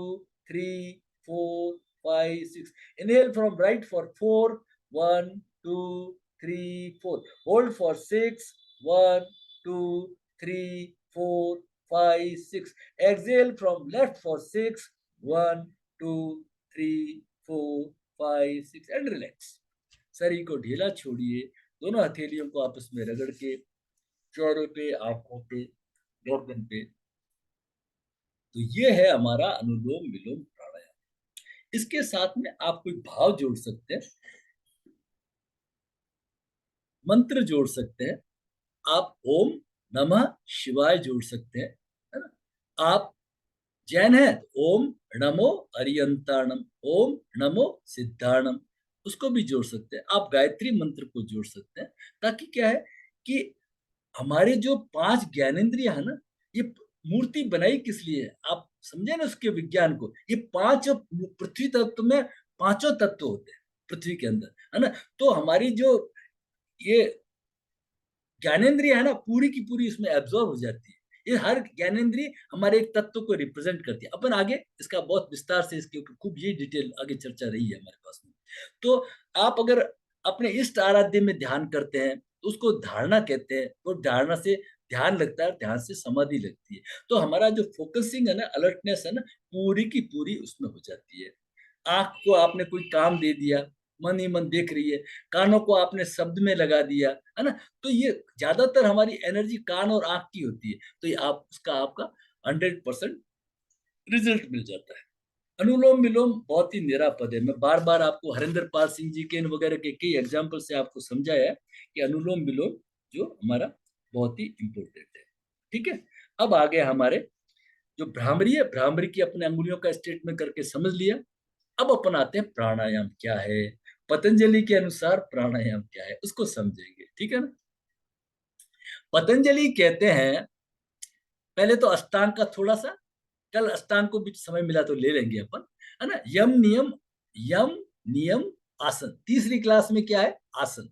3 4 5 6, inhale from right for 4, 1 2 3 4, hold for 6, 1 2 3 4 5 6, exhale from left for 6, 1 2 3 4 5 6, and relax। शरीर को ढीला छोड़िए, दोनों हथेलियों को आपस में रगड़ के, चौड़ों पे, आंखों पे, गर्दन पे। तो ये है हमारा अनुलोम विलोम प्राणायाम। इसके साथ में आप कोई भाव जोड़ सकते हैं, मंत्र जोड़ सकते हैं। आप ओम नमः शिवाय जोड़ सकते हैं, है ना। आप जैन है तो ओम नमो अरियंताणम, ओम नमो सिद्धाणम, उसको भी जोड़ सकते हैं। आप गायत्री मंत्र को जोड़ सकते हैं, ताकि क्या है कि हमारे जो 5 ज्ञानेंद्रिय है ना, ये मूर्ति बनाई किस लिए है, आप समझे ना उसके विज्ञान को। ये 5 पृथ्वी तत्व में, पांचों तत्व होते हैं पृथ्वी के अंदर, है ना। तो हमारी जो ये ज्ञानेंद्रिय है ना, पूरी की पूरी इसमें एब्जॉर्ब हो जाती है। ये हर ज्ञानेंद्रिय हमारे एक तत्व को रिप्रेजेंट करती है। अपन आगे इसका बहुत विस्तार से इसके ऊपर खूब ये डिटेल आगे चर्चा रही है हमारे पास में। तो आप अगर अपने इष्ट आराध्य में ध्यान करते हैं तो उसको धारणा कहते हैं, और धारणा से ध्यान लगता है, ध्यान से समाधि लगती है। तो हमारा जो फोकसिंग है ना, अलर्टनेस है ना, पूरी की पूरी उसमें हो जाती है। आंख को आपने कोई काम दे दिया, मन ही मन देख रही है, कानों को आपने शब्द में लगा दिया, है ना। तो ये ज्यादातर हमारी एनर्जी कान और आंख की होती है। तो ये आप उसका आपका 100% रिजल्ट मिल जाता है। अनुलोम विलोम बहुत ही निरापद है। मैं बार बार आपको हरिंदर पाल सिंह जी के वगैरह के कई एग्जाम्पल से आपको समझाया है कि अनुलोम विलोम जो हमारा बहुत ही इंपॉर्टेंट है। ठीक है, अब आ गया हमारे जो भ्रामरी है। भ्रामरी की अपने अंगुलियों का स्टेटमेंट करके समझ लिया। अब अपन आते हैं प्राणायाम क्या है, पतंजलि के अनुसार प्राणायाम क्या है उसको समझेंगे। ठीक है ना। पतंजलि कहते हैं पहले तो अष्टांग का थोड़ा सा, कल अष्टांग को भी समय मिला तो ले लेंगे अपन, है ना। यम नियम, यम नियम आसन, तीसरी क्लास में क्या है, आसन।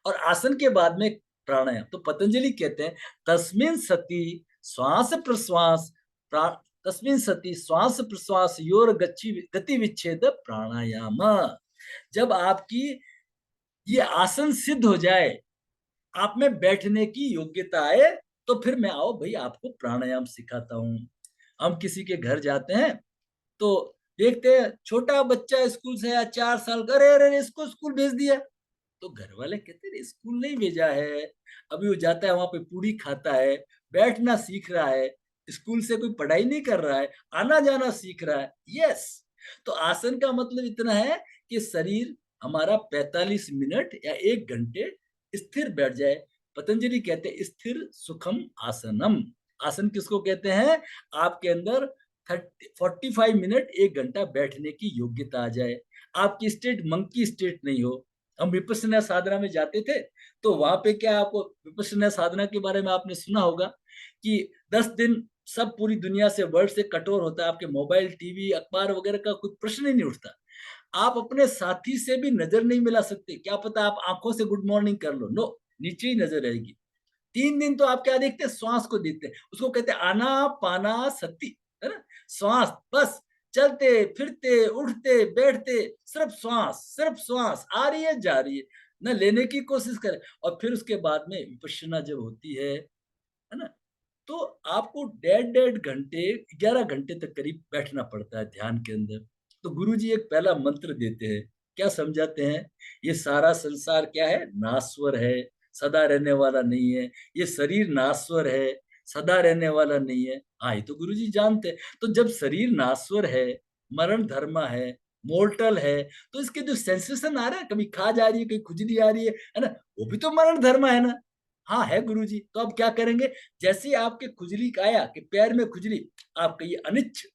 और आसन के बाद में प्राणायाम। तो पतंजलि कहते हैं तस्मिन सति श्वास प्रश्वास तस्मिन सति श्वास प्रश्वास योर गति विच्छेद प्राणायाम। जब आपकी ये आसन सिद्ध हो जाए, आप में बैठने की योग्यता आए, तो फिर मैं आओ भाई आपको प्राणायाम सिखाता हूं। हम किसी के घर जाते हैं तो देखते हैं छोटा बच्चा स्कूल से आया, 4 साल का, अरे अरे इसको स्कूल भेज दिया। तो घर वाले कहते हैं स्कूल नहीं भेजा है, अभी वो जाता है वहां पे पूरी खाता है, बैठना सीख रहा है, स्कूल से कोई पढ़ाई नहीं कर रहा है, आना जाना सीख रहा है। यस। तो आसन का मतलब इतना है कि शरीर हमारा 45 मिनट या 1 घंटे स्थिर बैठ जाए। पतंजलि कहते हैं स्थिर सुखम आसनम। आसन किसको कहते हैं, आपके अंदर 45 मिनट 1 घंटा बैठने की योग्यता आ जाए, आपकी स्टेट मंकी स्टेट नहीं हो। हम विपश्यना साधना में जाते थे, तो वहां पे क्या, आपको विपश्यना साधना के बारे में आपने सुना होगा कि 10 दिन सब पूरी दुनिया से, वर्ल्ड से कठोर होता है, आपके मोबाइल टीवी अखबार वगैरह का कुछ प्रश्न ही नहीं उठता। आप अपने साथी से भी नजर नहीं मिला सकते, क्या पता आप आंखों से गुड मॉर्निंग कर लो, नो, नीचे ही नजर रहेगी। 3 दिन तो आप क्या देखते हैं, श्वास को देखते हैं, उसको कहते हैं आना पाना सती, है ना। श्वास, बस चलते फिरते उठते बैठते, सिर्फ श्वास आ रही है जा रही है, ना लेने की कोशिश करें। और फिर उसके बाद में विपश्यना जब होती है ना, तो आपको 1.5 घंटे 11 घंटे तक करीब बैठना पड़ता है ध्यान के अंदर। तो गुरुजी एक पहला मंत्र देते हैं, क्या समझाते हैं, ये सारा संसार क्या है, नाश्वर है, सदा रहने वाला नहीं है। ये शरीर नाश्वर है, सदा रहने वाला नहीं है। हाँ, ये तो गुरुजी जानते हैं। तो जब शरीर नाश्वर है, मरण धर्मा है, मोर्टल है, तो इसके जो सेंसेशन आ रहा है, कभी खा जा रही है, कभी खुजली आ रही है ना, वो भी तो मरण धर्मा है ना। हाँ है गुरुजी। तो अब क्या करेंगे, जैसे ही आपके खुजली का आया कि पैर में खुजली, आप कहिए अनिच्छ।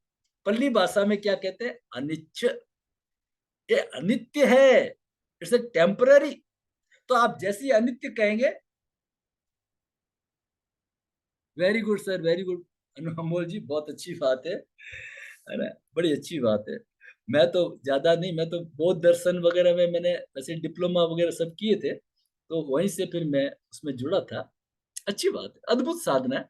पल्ली भाषा में क्या कहते हैं, अनिच्छ, ये अनित्य है, इट्स ए टेम्पररी। तो आप जैसे ही अनित्य कहेंगे, very good sir, very good Anmol ji, बहुत अच्छी बात है ना, बड़ी अच्छी बात है। मैं तो ज्यादा नहीं, मैं तो बौद्ध दर्शन वगैरह में मैंने वैसे डिप्लोमा वगैरह सब किए थे, तो वहीं से फिर मैं उसमें जुड़ा था। अच्छी बात है, अद्भुत साधना है।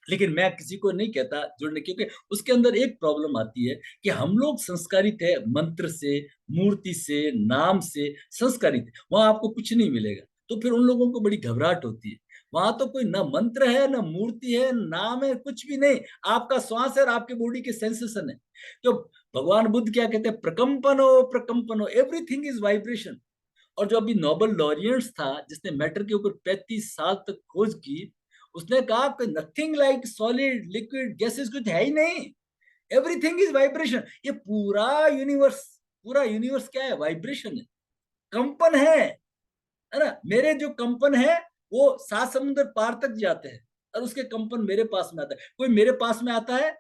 लेकिन मैं किसी को नहीं कहता जुड़ने, क्योंकि उसके अंदर एक प्रॉब्लम आती है कि हम लोग संस्कारित है मंत्र से, मूर्ति से, नाम से संस्कारित है, वहां आपको कुछ नहीं मिलेगा। तो फिर उन लोगों को बड़ी घबराहट होती है। वहां तो कोई ना मंत्र है, ना मूर्ति है, नाम है, कुछ भी नहीं। आपका श्वास है और आपके बॉडी के सेंसेशन है। तो भगवान बुद्ध क्या कहते हैं, प्रकंपनो प्रकंपनो, एवरीथिंग इज वाइब्रेशन। और जो अभी नोबेल लॉरियट्स था, जिसने मैटर के ऊपर 35 साल तक खोज की, उसने कहा कि nothing like solid liquid gases, कुछ है ही नहीं, एवरीथिंग इज वाइब्रेशन। ये पूरा यूनिवर्स क्या है, वाइब्रेशन है, कंपन है ना। मेरे जो कंपन है वो 7 समुद्र पार तक जाते हैं, और उसके कंपन मेरे पास में आता है। कोई मेरे पास में आता है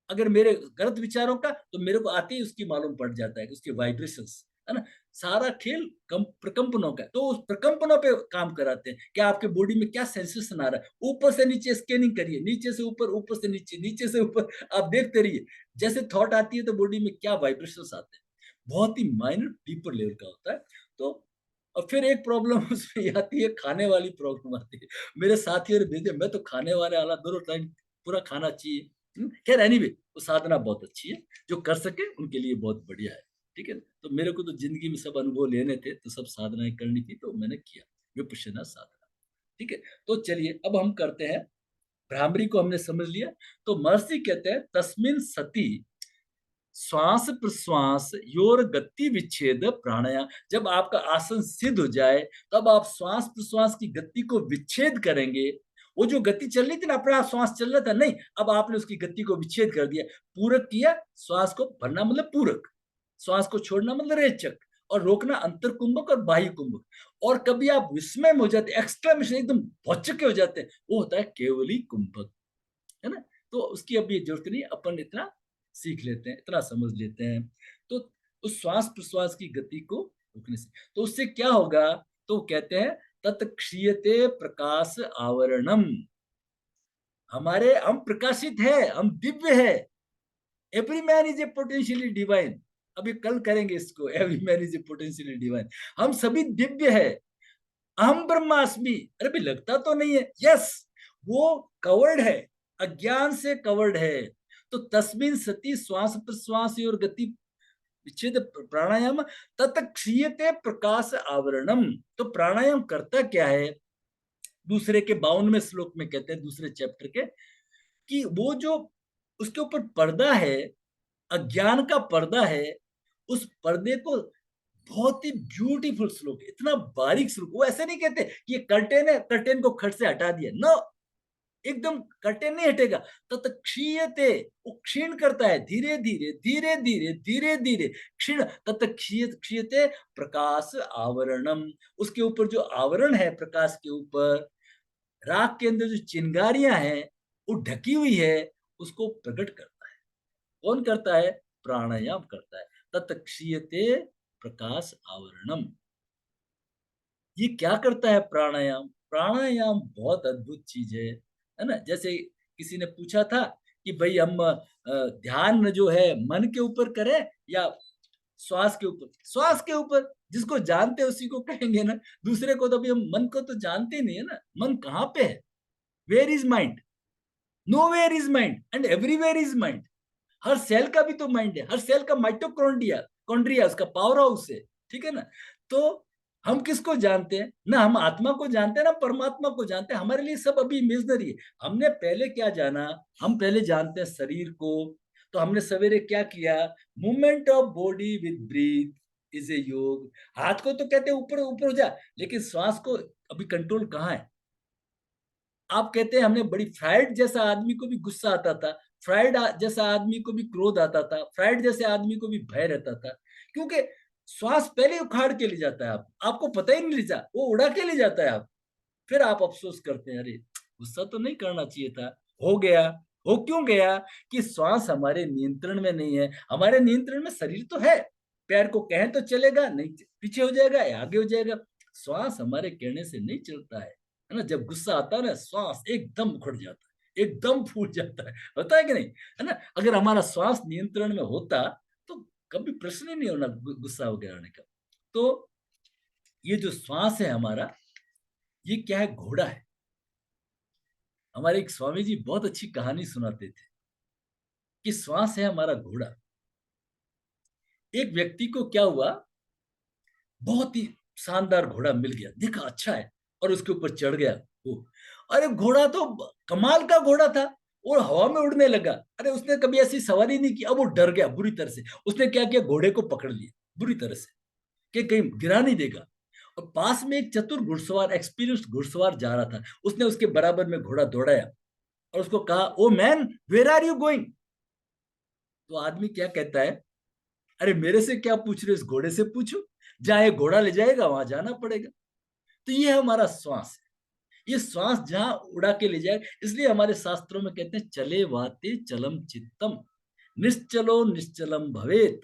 अगर मेरे गलत विचारों का, तो मेरे को आते ही उसकी मालूम पड़ जाता है कि उसके वाइब्रेशंस, है ना। सारा खेल प्रकंपनों का। तो उस प्रकंपनों पे काम कराते हैं कि आपके बॉडी में क्या सेंसेशन आ रहा है। ऊपर से नीचे स्कैनिंग करिए, नीचे से ऊपर, ऊपर से नीचे, नीचे से ऊपर, आप देखते रहिए। जैसे थॉट आती है तो बॉडी में क्या वाइब्रेशंस आते हैं, बहुत ही माइनर डीपर लेवल का होता है। तो और फिर एक प्रॉब्लम उसमें आती है, खाने वाली प्रॉब्लम आती है। मेरे साथियों ने भेजे, मैं तो खाने वाले वाला, दोनों टाइम पूरा खाना चाहिए। खैर एनीवे, वो साधना बहुत अच्छी है, जो कर सके उनके लिए बहुत बढ़िया है। ठीक है ना? तो मेरे को तो जिंदगी में सब अनुभव लेने थे, तो सब साधनाएं करनी थी, तो मैंने किया विपश्यना साधना। ठीक है। तो चलिए अब हम करते हैं, भ्रामरी को हमने समझ लिया। तो महर्षि कहते हैं तस्मिन सती श्वास प्रश्वास योर गति विच्छेद प्राणायाम। जब आपका आसन सिद्ध हो जाए, तब आप श्वास प्रश्वास की गति को विच्छेद करेंगे। वो जो गति चल रही थी ना, अपना श्वास चल रहा था, नहीं, अब आपने उसकी गति को विच्छेद कर दिया, पूरक किया। श्वास को भरना मतलब पूरक, श्वास को छोड़ना मतलब रेचक, और रोकना अंतर कुंभक और बाह्य कुंभक। और कभी आप विस्मय में हो जाते, एक्सक्लेमेशन, एकदम भौचके हो जाते हैं, वो होता है केवली कुंभक, है ना। तो उसकी अब ये जरूरत नहीं, अपन इतना सीख लेते हैं, इतना समझ लेते हैं। तो उस श्वास प्रश्वास की गति को रोकने से, तो उससे क्या होगा, तो कहते हैं तत्क्षीयते प्रकाश आवरणम। हम प्रकाशित है, हम दिव्य है। Every man is a potentially divine. अभी कल करेंगे इसको, every man is a potentially divine. हम सभी दिव्य है। अहम ब्रह्मास्मि, अरे भी लगता तो नहीं है, यस, वो कवर्ड है, अज्ञान से कवर्ड है। तो तस्मिन सती श्वास प्रश्वास और गति विच्छेद प्राणायाम तत् क्षीयते प्रकाश आवरणम। तो प्राणायाम करता क्या है, दूसरे के 52वें श्लोक में कहते हैं, दूसरे चैप्टर के, कि वो जो उसके ऊपर पर्दा है, अज्ञान का पर्दा है, उस पर्दे को, बहुत ही ब्यूटीफुल श्लोक, इतना बारीक श्लोक। वो ऐसे नहीं कहते कि ये कर्टेन है, कर्टेन को खट से हटा दिया, नो, एकदम कर्टेन नहीं हटेगा। तत् क्षीयते, वो क्षीण करता है, धीरे धीरे धीरे धीरे धीरे धीरे क्षीण। तत् क्षीयते प्रकाश आवरणम, उसके ऊपर जो आवरण है प्रकाश के ऊपर, राख के अंदर जो चिंगारियां हैं वो ढकी हुई है, उसको प्रकट करता है। कौन करता है, प्राणायाम करता है। तत् क्षीयते प्रकाश आवरणम। ये क्या करता है प्राणायाम? प्राणायाम बहुत अद्भुत चीज है ना। जैसे किसी ने पूछा था कि भाई हम ध्यान जो है मन के ऊपर करें या श्वास के ऊपर? श्वास के ऊपर, जिसको जानते हैं उसी को कहेंगे ना। दूसरे को तो अभी हम मन को तो जानते नहीं है ना। मन कहाँ पे है? Where is mind? Nowhere is mind and everywhere is mind. हर सेल का भी तो माइंड है, हर सेल का माइटोकॉन्ड्रिया, कॉन्ड्रिया उसका पावर हाउस है, ठीक है ना। तो हम किसको जानते हैं? ना हम आत्मा को जानते हैं ना परमात्मा को जानते हैं। हमारे लिए सब अभी इमेजनरी है। हमने पहले क्या जाना, हम पहले जानते हैं शरीर को। तो हमने सवेरे क्या किया, movement of body with breath is a yoga. हाथ को तो कहते हैं ऊपर ऊपर हो जा, लेकिन श्वास को अभी कंट्रोल कहाँ है? आप कहते हैं हमने बड़ी, फ्राइड जैसा आदमी को भी गुस्सा आता था, फ्राइड जैसा आदमी को भी क्रोध आता था, फ्राइड जैसे आदमी को भी भय रहता था, क्योंकि श्वास पहले उखाड़ के ले जाता है। आपको पता ही नहीं ले जा, वो उड़ा के ले जाता है। आप फिर आप अफसोस करते हैं, अरे गुस्सा तो नहीं करना चाहिए था, हो गया। हो क्यों गया? कि श्वास हमारे नियंत्रण में नहीं है। हमारे नियंत्रण में शरीर तो है, पैर को कहें तो चलेगा, नहीं पीछे हो जाएगा या आगे हो जाएगा। श्वास हमारे कहने से नहीं चलता है ना। जब गुस्सा आता है ना, श्वास एकदम उखड़ जाता है, एकदम फूट जाता है, होता है कि नहीं, है ना। अगर हमारा श्वास नियंत्रण में होता तो कभी प्रश्न ही नहीं होना गुस्सा वगैरह आने का। तो ये जो श्वास है हमारा, ये क्या है, घोड़ा है। हमारे एक स्वामी जी बहुत अच्छी कहानी सुनाते थे कि श्वास है हमारा घोड़ा। एक व्यक्ति को क्या हुआ, बहुत ही शानदार घोड़ा मिल गया, देखा अच्छा है, और उसके ऊपर चढ़ गया वो। अरे घोड़ा तो कमाल का घोड़ा था, और हवा में उड़ने लगा। अरे उसने कभी ऐसी सवारी नहीं की। अब वो डर गया बुरी तरह से। उसने क्या किया, घोड़े को पकड़ लिया बुरी तरह से कि कहीं गिरा नहीं देगा। और पास में एक चतुर घुड़सवार, एक्सपीरियंस्ड घुड़सवार जा रहा था। उसने उसके बराबर में घोड़ा दौड़ाया और उसको कहा, oh man, where are you going? तो आदमी क्या कहता है, अरे मेरे से क्या पूछ रहे हो, इस घोड़े से पूछो, जहां ये घोड़ा ले जाएगा वहां जाना पड़ेगा। तो ये हमारा श्वास है। ये श्वास जहां उड़ा के ले जाए, इसलिए हमारे शास्त्रों में कहते हैं, चले वाते चलम चित्तम, निश्चलो निश्चलम भवेत।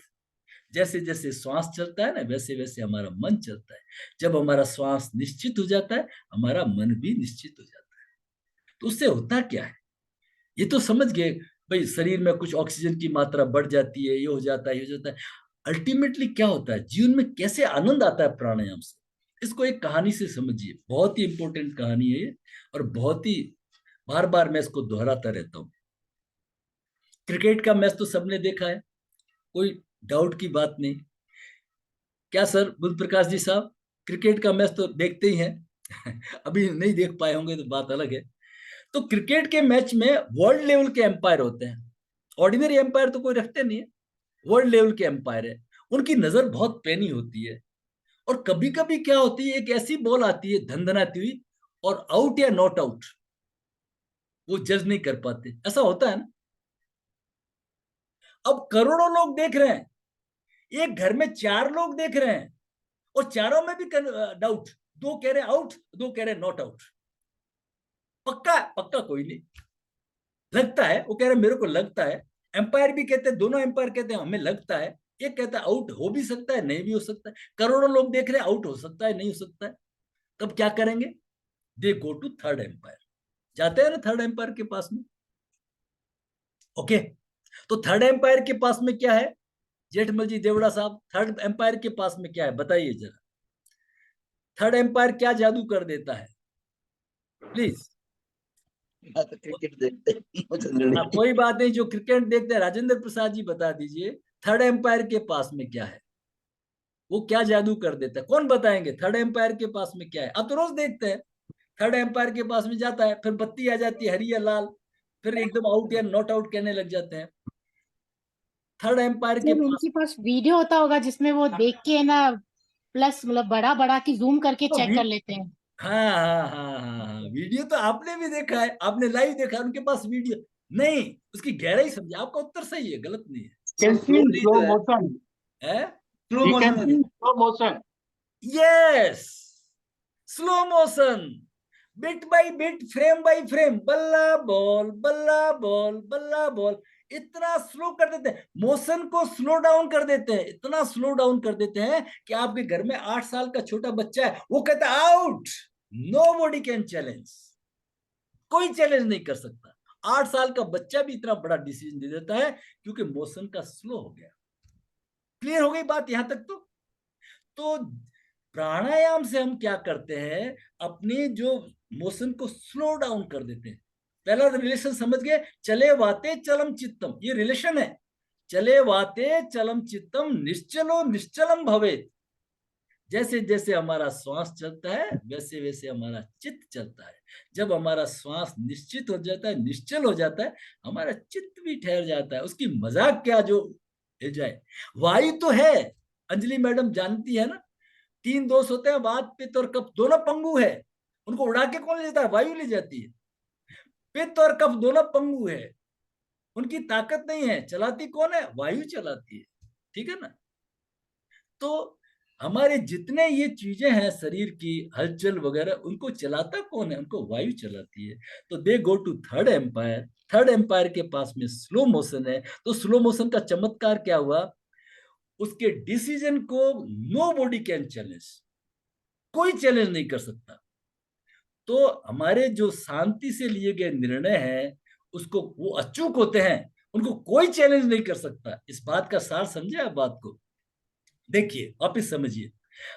जैसे जैसे श्वास चलता है ना, वैसे वैसे हमारा मन चलता है। जब हमारा श्वास निश्चित हो जाता है, हमारा मन भी निश्चित हो जाता है। तो उससे होता क्या है, ये तो समझ गए भाई। शरीर में कुछ ऑक्सीजन की मात्रा बढ़ जाती है, ये हो जाता है, ये हो जाता है। अल्टीमेटली क्या होता है, जीवन में कैसे आनंद आता है प्राणायाम से, इसको एक कहानी से समझिए। बहुत ही इंपॉर्टेंट कहानी है ये, और बहुत ही बार बार मैं इसको दोहराता रहता हूँ। क्रिकेट का मैच तो सबने देखा है, कोई डाउट की बात नहीं। क्या सर बुद्ध प्रकाश जी साहब, क्रिकेट का मैच तो देखते ही हैं अभी नहीं देख पाए होंगे तो बात अलग है। तो क्रिकेट के मैच में वर्ल्ड लेवल के एम्पायर होते हैं। ऑर्डिनरी एम्पायर तो कोई रखते नहीं है, वर्ल्ड लेवल के एम्पायर है। उनकी नजर बहुत पैनी होती है। और कभी कभी क्या होती है, एक ऐसी बॉल आती है धंधनाती हुई, और आउट या नॉट आउट वो जज नहीं कर पाते, ऐसा होता है ना। अब करोड़ों लोग देख रहे हैं, एक घर में 4 लोग देख रहे हैं, और चारों में भी डाउट। 2 कह रहे आउट, 2 कह रहे नॉट आउट। पक्का पक्का कोई नहीं, लगता है, वो कह रहे मेरे को लगता है। एम्पायर भी कहते हैं, दोनों एम्पायर कहते हैं हमें लगता है। एक कहता है आउट हो भी सकता है, नहीं भी हो सकता है। करोड़ों लोग देख रहे हैं, आउट हो सकता है, नहीं हो सकता है। तब क्या करेंगे, दे गो टू थर्ड एम्पायर। जाते हैं ना थर्ड एम्पायर के पास में। ओके, तो थर्ड एम्पायर के पास में क्या है जेठमल जी, देवड़ा साहब, थर्ड एम्पायर के पास में क्या है बताइए जरा। थर्ड एम्पायर क्या जादू कर देता है प्लीज। तो क्रिकेट देखते हैं, मुझे नहीं। कोई बात नहीं, जो क्रिकेट देखते हैं राजेंद्र प्रसाद जी बता दीजिए, थर्ड एम्पायर के पास में क्या है, वो क्या जादू कर देता है, कौन बताएंगे थर्ड एम्पायर के पास में क्या है। अब तो रोज देखते हैं, थर्ड एम्पायर के पास में जाता है, फिर बत्ती आ जाती है हरी या लाल, फिर एकदम आउट या नॉट आउट कहने लग जाते हैं। थर्ड एम्पायर के सर पास उनके पास वीडियो होता होगा जिसमें वो देख के ना प्लस मतलब बड़ा बड़ा की जूम करके तो चेक कर लेते हैं। हाँ हाँ हाँ हाँ हाँ, वीडियो तो आपने भी देखा है, आपने लाइव देखा है, उनके पास वीडियो नहीं, उसकी गहराई समझे। आपका उत्तर सही है, गलत नहीं है। कैन सी इन स्लो है मोशन, है slow he can see motion. In slow motion. Yes, slow motion, bit by bit, frame by frame, बल्ला बॉल बल्ला बॉल बल्ला बॉल, इतना स्लो कर देते हैं, मोशन को स्लो डाउन कर देते हैं, इतना स्लो डाउन कर देते हैं कि आपके घर में 8 साल का छोटा बच्चा है, वो कहता है out, nobody can challenge, कोई चैलेंज नहीं कर सकता। 8 साल का बच्चा भी इतना बड़ा डिसीजन दे देता है क्योंकि मोशन का स्लो हो गया। क्लियर हो गई बात यहां तक? तो प्राणायाम से हम क्या करते हैं, अपने जो मोशन को स्लो डाउन कर देते हैं। पहला रिलेशन समझ गए, चले वाते चलम चित्तम, ये रिलेशन है। चले वाते चलम चित्तम निश्चलो निश्चलम भवेत, जैसे जैसे हमारा श्वास चलता है वैसे वैसे हमारा चित्त चलता है। जब हमारा श्वास निश्चित हो जाता है, निश्चल हो जाता है, हमारा चित्त भी ठहर जाता है। उसकी मजाक क्या जो ले जाए, वायु तो है, अंजलि मैडम जानती है ना, 3 दोष होते हैं, वात पित्त और कफ, दोनों पंगु है, उनको उड़ा के कौन ले जाता है, वायु ले जाती है। पित्त और कफ दोनों पंगु है, उनकी ताकत नहीं है, चलाती कौन है, वायु चलाती है। ठीक है ना? तो हमारे जितने ये चीजें हैं शरीर की हलचल वगैरह, उनको चलाता कौन है, उनको वायु चलाती है। तो they go to third umpire, third umpire के पास में स्लो मोशन है। तो स्लो मोशन का चमत्कार क्या हुआ, उसके डिसीजन को नो बॉडी कैन चैलेंज, कोई चैलेंज नहीं कर सकता। तो हमारे जो शांति से लिए गए निर्णय हैं, उसको वो अचूक होते हैं, उनको कोई चैलेंज नहीं कर सकता। इस बात का सार समझे आप बात को? देखिए वापिस समझिए,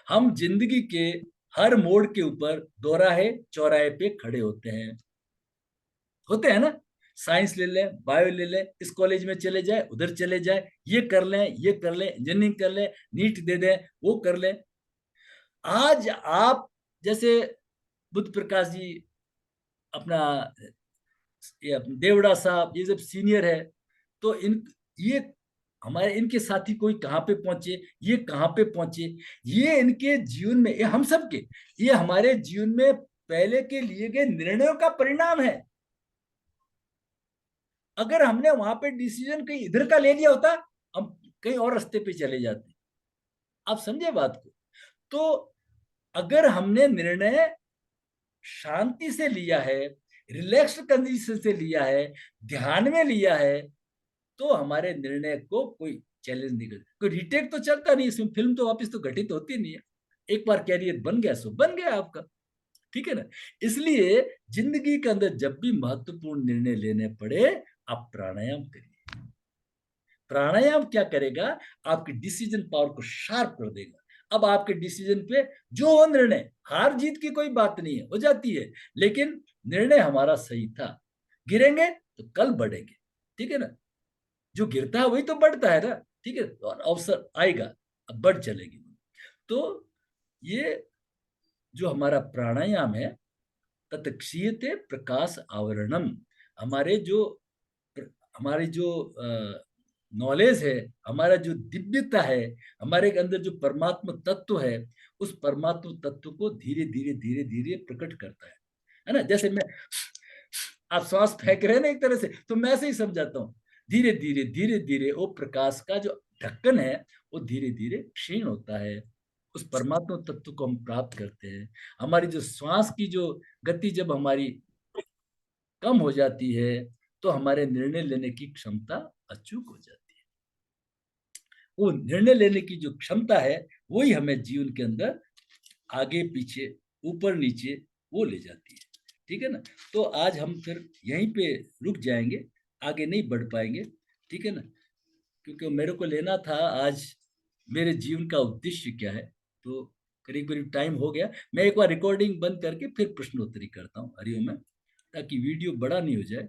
हम जिंदगी के हर मोड़ के ऊपर दोराहे चौराहे पे खड़े होते हैं ना। साइंस ले लें, बायो ले लें, इस कॉलेज में चले जाए, उधर चले जाए, ये कर लें, ये कर लें, इंजीनियरिंग कर लें, नीट दे दें, वो कर लें। आज आप जैसे बुद्ध प्रकाश जी, अपना ये देवड़ा साहब, ये जब सीनियर है, तो इन ये हमारे इनके साथी कोई कहाँ पे पहुंचे, ये कहाँ पे पहुंचे, ये इनके जीवन में, ये हम सब के, ये हमारे जीवन में पहले के लिए गए निर्णयों का परिणाम है। अगर हमने वहां पे डिसीजन कहीं इधर का ले लिया होता, हम कहीं और रास्ते पे चले जाते। आप समझे बात को? तो अगर हमने निर्णय शांति से लिया है, रिलैक्स कंडीशन से लिया है, ध्यान में लिया है, तो हमारे निर्णय को कोई चैलेंज नहीं करता। कोई रिटेक तो चलता नहीं इसमें, फिल्म तो वापस तो घटित होती नहीं है। एक बार कैरियर बन गया सो बन गया आपका। ठीक है ना? इसलिए जिंदगी के अंदर जब भी महत्वपूर्ण निर्णय लेने पड़े, आप प्राणायाम करिए। प्राणायाम क्या करेगा, आपकी डिसीजन पावर को शार्प कर देगा। अब आपके डिसीजन पे जो हो निर्णय, हार जीत की कोई बात नहीं है, हो जाती है, लेकिन निर्णय हमारा सही था। गिरेंगे तो कल बढ़ेंगे। ठीक है ना? जो गिरता है वही तो बढ़ता है ना। ठीक है, और अवसर आएगा, अब बढ़ चलेगी। तो ये जो हमारा प्राणायाम है, तत्क्षीयते प्रकाश आवरणम, हमारे जो हमारी जो नॉलेज है, हमारा जो दिव्यता है, हमारे अंदर जो परमात्मा तत्व है, उस परमात्मा तत्व को धीरे धीरे धीरे धीरे प्रकट करता है ना। जैसे मैं, आप श्वास फेंक रहे हैं ना एक तरह से, तो मैं ऐसे ही समझाता हूँ, धीरे धीरे धीरे धीरे वो प्रकाश का जो ढक्कन है वो धीरे धीरे क्षीण होता है, उस परमात्मा तत्व को हम प्राप्त करते हैं। हमारी जो श्वास की जो गति जब हमारी कम हो जाती है, तो हमारे निर्णय लेने की क्षमता अचूक हो जाती है। वो निर्णय लेने की जो क्षमता है, वही हमें जीवन के अंदर आगे पीछे ऊपर नीचे वो ले जाती है। ठीक है ना। तो आज हम फिर यहीं पे रुक जाएंगे, आगे नहीं बढ़ पाएंगे, ठीक है ना, क्योंकि मेरे को लेना था आज मेरे जीवन का उद्देश्य क्या है। तो करीब करीब टाइम हो गया, मैं एक बार रिकॉर्डिंग बंद करके फिर प्रश्नोत्तरी करता हूँ, हरिओम में, ताकि वीडियो बड़ा नहीं हो जाए।